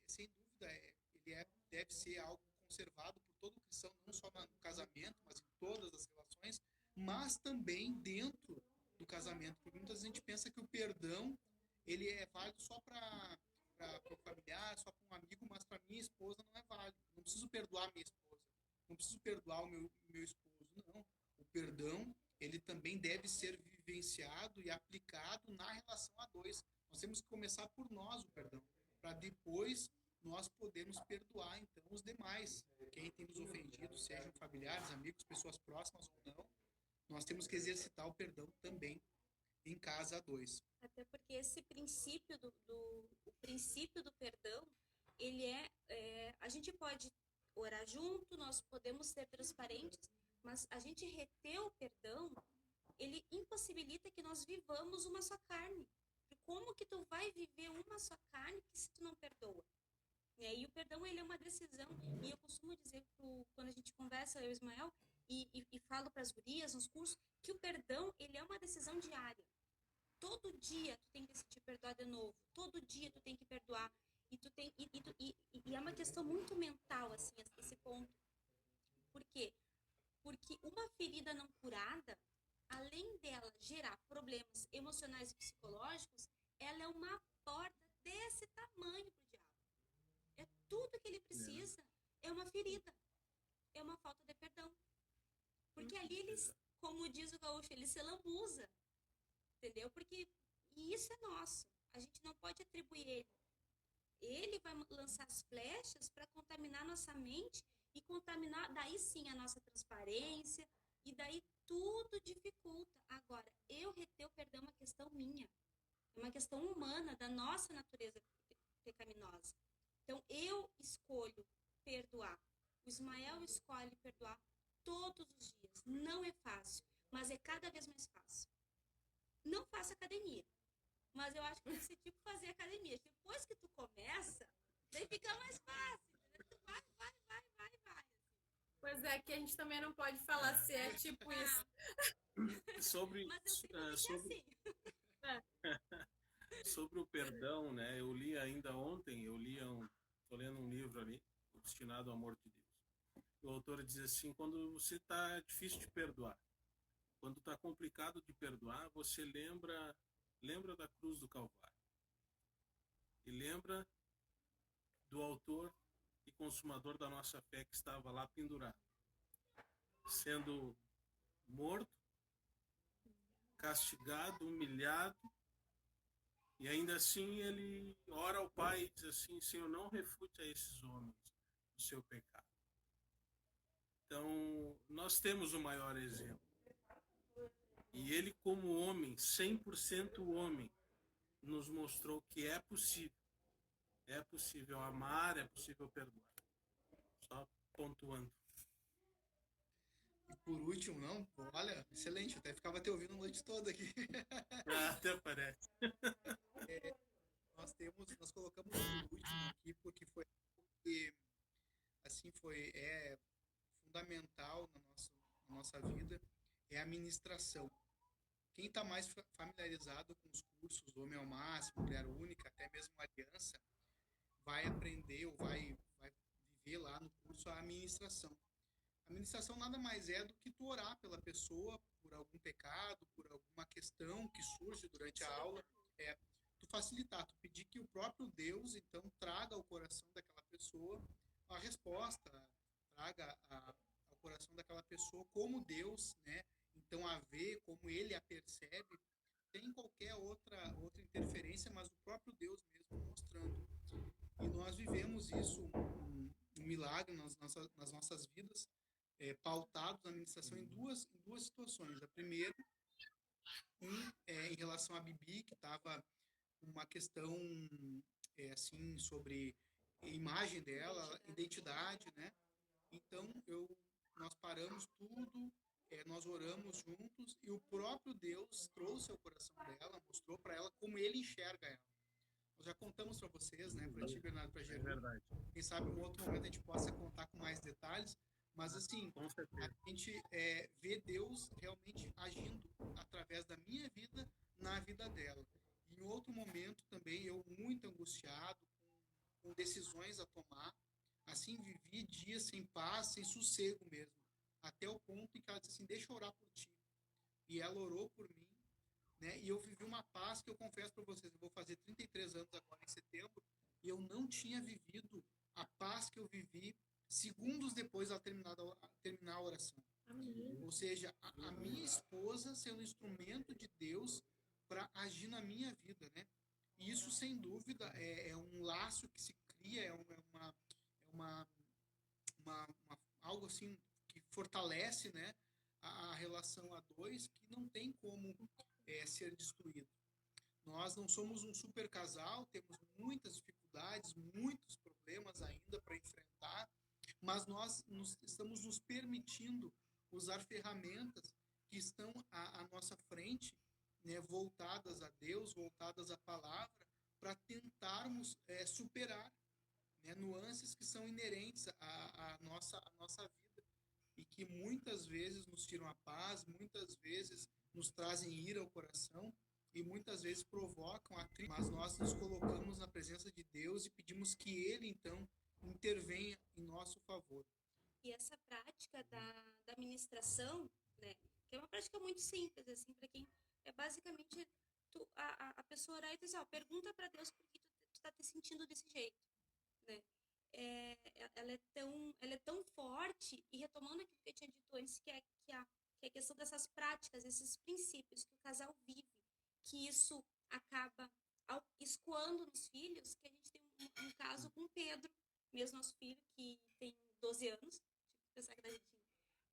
sem dúvida, deve ser algo conservado por todo cristão, não só no casamento, mas em todas as relações, mas também dentro do casamento, porque muitas vezes a gente pensa que o perdão ele é válido só para o familiar, só para um amigo, mas para minha esposa não é válido. Não preciso perdoar minha esposa, não preciso perdoar o meu esposo, não. O perdão ele também deve ser vivenciado e aplicado na relação a dois. Nós temos que começar por nós o perdão, para depois nós podermos perdoar então os demais, quem tem nos ofendido, sejam familiares, amigos, pessoas próximas ou não. Nós temos que exercitar o perdão também em casa a dois. Até porque esse princípio o princípio do perdão, ele a gente pode orar junto, nós podemos ser transparentes, mas a gente reter o perdão, ele impossibilita que nós vivamos uma só carne. E como que tu vai viver uma só carne se tu não perdoa? E o perdão, ele é uma decisão. E eu costumo dizer, quando a gente conversa, eu e o Ismael, e falo para as gurias nos cursos, que o perdão, ele é uma decisão diária. Todo dia tu tem que decidir perdoar de novo. Todo dia tu tem que perdoar. E é uma questão muito mental, assim, esse ponto. Por quê? Porque uma ferida não curada, além dela gerar problemas emocionais e psicológicos, ela é uma porta desse tamanho pro diabo. É tudo que ele precisa, é uma ferida. É uma falta de perdão. Porque ali eles, como diz o gaúcho, ele se lambuza. Entendeu? E isso é nosso. A gente não pode atribuir ele. Ele vai lançar as flechas para contaminar nossa mente e contaminar, daí sim, a nossa transparência. E daí tudo dificulta. Agora, eu reter o perdão é uma questão minha. É uma questão humana, da nossa natureza pecaminosa. Então, eu escolho perdoar. O Ismael escolhe perdoar todos os dias. Não é fácil, mas é cada vez mais fácil. Não faça academia, mas eu acho que tem que ser tipo fazer academia. Depois que tu começa, daí fica mais fácil. Tu vai. Pois é, que a gente também não pode falar se é tipo isso. Sobre o perdão, né? Eu li ainda ontem, tô lendo um livro ali, Destinado ao Amor de Deus. O autor diz assim, quando você está difícil de perdoar, quando está complicado de perdoar, você lembra da cruz do Calvário. E lembra do autor e consumador da nossa fé que estava lá pendurado, sendo morto, castigado, humilhado, e ainda assim ele ora ao Pai e diz assim, Senhor, não refute a esses homens o seu pecado. Então, nós temos o maior exemplo. E ele, como homem, 100% homem, nos mostrou que é possível. É possível amar, é possível perdoar. Só pontuando. E por último, olha, excelente, eu até ficava te ouvindo a noite toda aqui. Até parece. Nós é fundamental na nossa vida é a ministração. Quem está mais familiarizado com os cursos Homem ao Máximo, Mulher Única, até mesmo Aliança, vai aprender ou vai viver lá no curso a ministração. A ministração nada mais é do que tu orar pela pessoa por algum pecado, por alguma questão que surge durante a aula. Tu facilitar, tu pedir que o próprio Deus, então, traga ao coração daquela pessoa a resposta, traga ao coração daquela pessoa como Deus, né? Então, a ver, como ele a percebe, sem qualquer outra interferência, mas o próprio Deus mesmo mostrando. E nós vivemos isso, um milagre nas nossas vidas, pautados na administração em duas situações. A primeira, em relação a Bibi, que estava uma questão assim sobre imagem dela, identidade, né? Então nós paramos tudo, nós oramos juntos e o próprio Deus trouxe ao coração dela, mostrou para ela como ele enxerga ela. Nós já contamos para vocês, né? Para ti, Bernardo, para Geru. Quem sabe em um outro momento a gente possa contar com mais detalhes. Mas assim, a gente vê Deus realmente agindo através da minha vida na vida dela. Em outro momento também, eu muito angustiado, com decisões a tomar, assim, vivi dias sem paz, sem sossego mesmo, até o ponto em que ela disse assim, deixa eu orar por ti. E ela orou por mim, né? E eu vivi uma paz que eu confesso para vocês, eu vou fazer 33 anos agora em setembro, e eu não tinha vivido a paz que eu vivi segundos depois de terminar a oração. Amém. Ou seja, a minha esposa sendo instrumento de Deus para agir na minha vida, né? E isso, sem dúvida, é um laço que se cria, algo assim que fortalece, né, a relação a dois, que não tem como ser destruído. Nós não somos um super casal, temos muitas dificuldades, muitos problemas ainda para enfrentar, mas nós estamos nos permitindo usar ferramentas que estão à nossa frente, né, voltadas a Deus, voltadas à palavra, para tentarmos superar, né, nuances que são inerentes à nossa vida e que muitas vezes nos tiram a paz, muitas vezes nos trazem ira ao coração e muitas vezes provocam a crise, mas nós nos colocamos na presença de Deus e pedimos que Ele, então, intervenha em nosso favor. E essa prática da ministração, né, que é uma prática muito simples, assim, para quem é basicamente a pessoa orar e dizer, pergunta para Deus por que tu está te sentindo desse jeito, né? Ela é tão forte, e retomando aquilo que eu tinha dito antes, que é a questão dessas práticas, esses princípios que o casal vive, que isso acaba escoando nos filhos, que a gente tem um caso com o Pedro, mesmo nosso filho, que tem 12 anos, tive que pensar que da gente,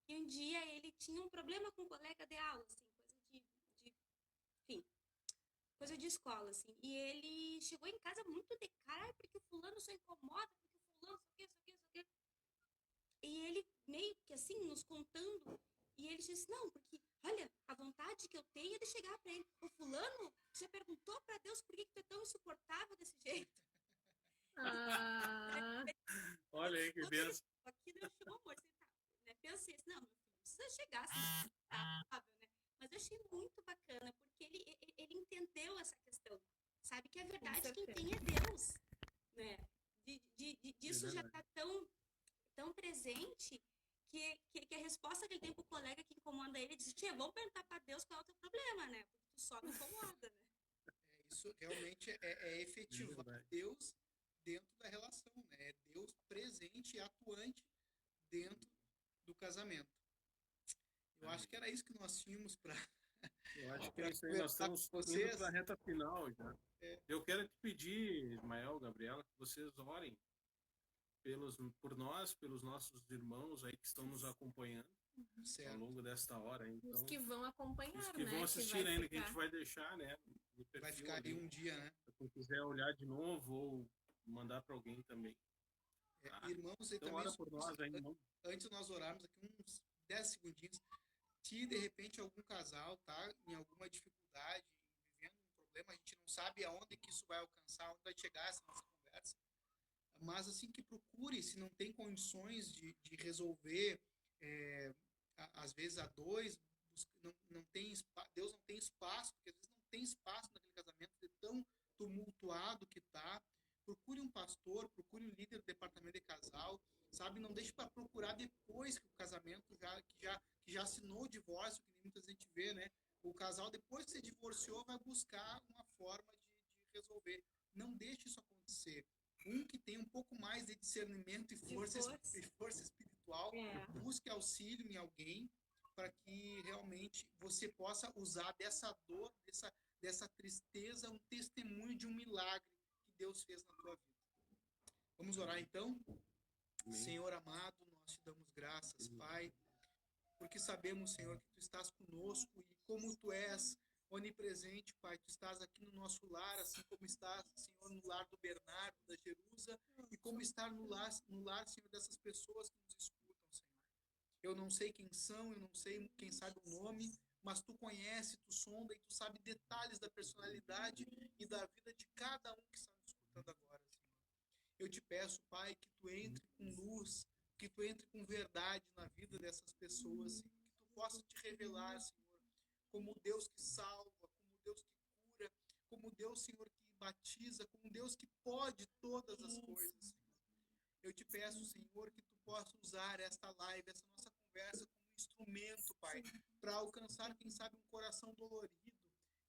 e um dia ele tinha um problema com um colega de aula, assim, coisa de escola, assim, e ele chegou em casa muito de cara, porque o fulano só incomoda, porque o fulano, isso aqui. E ele meio que assim, nos contando, e ele disse, não, porque, olha, a vontade que eu tenho é de chegar pra ele, o fulano, você perguntou pra Deus por que tu é tão insuportável desse jeito? Olha aí que benção. Aqui Deus chamou amor, você tá, né? Pensei assim, não, meu filho, não precisa chegar assim, né? Mas eu achei muito bacana, porque ele entendeu essa questão. Sabe que a verdade quem tem é Deus, né? Disso já está tão presente que a resposta que ele tem pro colega que incomoda ele, diz, tia, vamos perguntar para Deus qual é o teu problema, né? Porque tu só me incomoda, né? Isso realmente é efetivar Deus dentro da relação, né? É Deus presente e atuante dentro do casamento. Eu acho que era isso que nós tínhamos para... Eu acho que é isso aí. Nós estamos indo para a reta final já. Eu quero te pedir, Ismael, Gabriela, que vocês orem por nós, pelos nossos irmãos aí que estão nos acompanhando ao longo desta hora. Então, os que vão acompanhar, os que né? vão assistir ainda, que a gente vai deixar, né? Vai ficar aí um dia, né? Se quem quiser olhar de novo ou mandar para alguém também. Irmãos, então também, ora por nós aí, irmão. Antes de nós orarmos aqui uns 10 segundinhos, se de repente algum casal tá em alguma dificuldade, vivendo um problema, a gente não sabe aonde que isso vai alcançar, onde vai chegar essa nossa conversa, mas assim que procure, se não tem condições de resolver, às vezes a dois, não tem Deus não tem espaço, porque às vezes não tem espaço naquele casamento, de tão tumultuado que está. Procure um pastor, procure um líder do departamento de casal, sabe? Não deixe para procurar depois que o casamento que já assinou o divórcio, que muita gente vê, né? O casal, depois que se divorciou, vai buscar uma forma de resolver. Não deixe isso acontecer. Um que tem um pouco mais de discernimento e força espiritual, busque auxílio em alguém para que realmente você possa usar dessa dor, dessa tristeza, um testemunho de um milagre que Deus fez na tua vida. Vamos orar então? Amém. Senhor amado, nós te damos graças, Pai, porque sabemos, Senhor, que Tu estás conosco e como Tu és onipresente, Pai, Tu estás aqui no nosso lar, assim como estás, Senhor, no lar do Bernardo, da Jerusa, e como estar no lar, Senhor, dessas pessoas que nos escutam, Senhor. Eu não sei quem são, eu não sei quem sabe o nome, mas Tu conhece, Tu sonda e Tu sabe detalhes da personalidade e da vida de cada um que está nos escutando agora, Senhor. Eu te peço, Pai, que Tu entre com luz, que Tu entre com verdade na vida dessas pessoas, Senhor, que Tu possa te revelar, Senhor, como Deus que salva, como Deus que cura, como Deus, Senhor, que batiza, como Deus que pode todas as coisas, Senhor. Eu te peço, Senhor, que Tu possa usar esta live, essa nossa conversa como instrumento, Pai, para alcançar, quem sabe, um coração dolorido,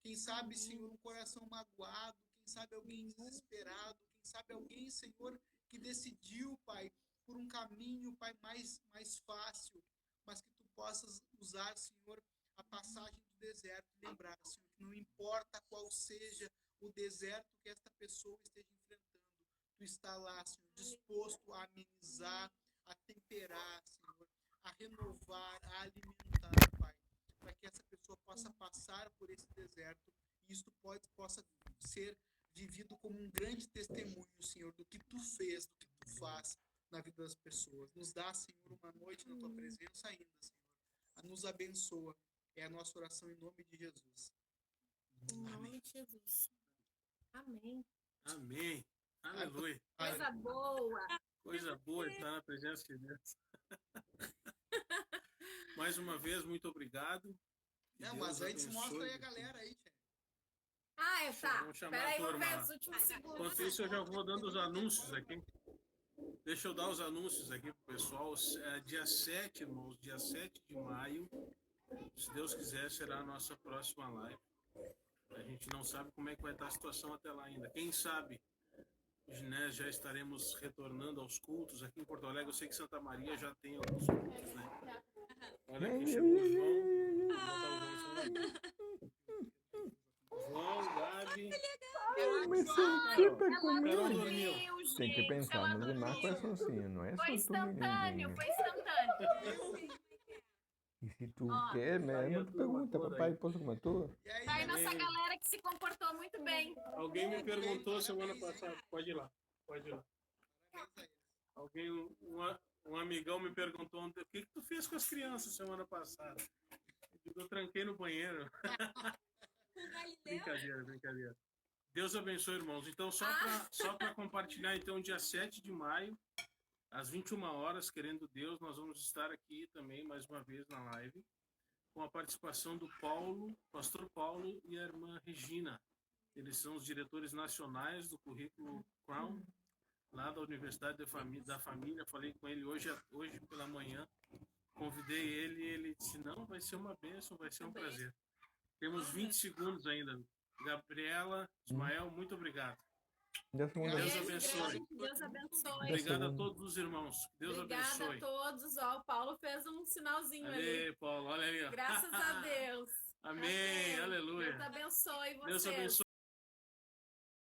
quem sabe, Senhor, um coração magoado, quem sabe alguém desesperado, quem sabe alguém, Senhor, que decidiu, Pai, por um caminho, Pai, mais fácil, mas que Tu possas usar, Senhor, a passagem do deserto e lembrar, Senhor, que não importa qual seja o deserto que esta pessoa esteja enfrentando, Tu está lá, Senhor, disposto a amenizar, a temperar, Senhor, a renovar, a alimentar, Pai, para que essa pessoa possa passar por esse deserto e isto possa ser vivido como um grande testemunho, Senhor, do que Tu fez, do que Tu faz na vida das pessoas. Nos dá, Senhor, uma noite na Tua presença ainda, Senhor. Nos abençoa. É a nossa oração em nome de Jesus. Em nome de Jesus. Amém. Amém. Aleluia. Coisa boa. Coisa boa estar na presença de Deus. Mais uma vez, muito obrigado. Não, mas antes mostra aí a galera aí, tia. Tá. Vamos chamar Peraí, a turma vamos ver lá. os últimos segundos. Enquanto isso, eu já vou dando os anúncios aqui. Deixa eu dar os anúncios aqui pro pessoal. Dia 7, irmãos, dia 7 de maio, se Deus quiser, será a nossa próxima live. A gente não sabe como é que vai estar a situação até lá ainda. Quem sabe, né, já estaremos retornando aos cultos aqui em Porto Alegre. Eu sei que Santa Maria já tem alguns cultos, né? Olha aqui, chegou o João, Gabi. Mas você tá comigo. Carol dormiu. Tem que pensar no Lunar com essa assim, não é só Foi tu, instantâneo, menininha. foi instantâneo. E se tu quer mesmo, tu pergunta, papai, posso comer tua? Tá aí nossa galera que se comportou muito bem. Alguém me perguntou semana passada. Pode ir lá, pode ir lá. Alguém, um amigão me perguntou ontem, o que tu fez com as crianças semana passada? Eu tranquei no banheiro. Brincadeira. Deus abençoe, irmãos. Então, só para compartilhar, então, dia 7 de maio, às 21 horas, querendo Deus, nós vamos estar aqui também, mais uma vez, na live, com a participação do pastor Paulo e a irmã Regina. Eles são os diretores nacionais do currículo Crown, lá da Universidade da Família. Falei com ele hoje pela manhã, convidei ele e ele disse, não, vai ser uma bênção, vai ser um prazer. Temos 20 segundos ainda. Gabriela, Ismael, muito obrigado. Deus abençoe. Deus abençoe. Obrigado a todos os irmãos. Deus abençoe. Obrigada a todos. Ó, o Paulo fez um sinalzinho ali. Paulo, olha aí. Graças a Deus. Amém. Aleluia. Deus abençoe vocês. Deus abençoe.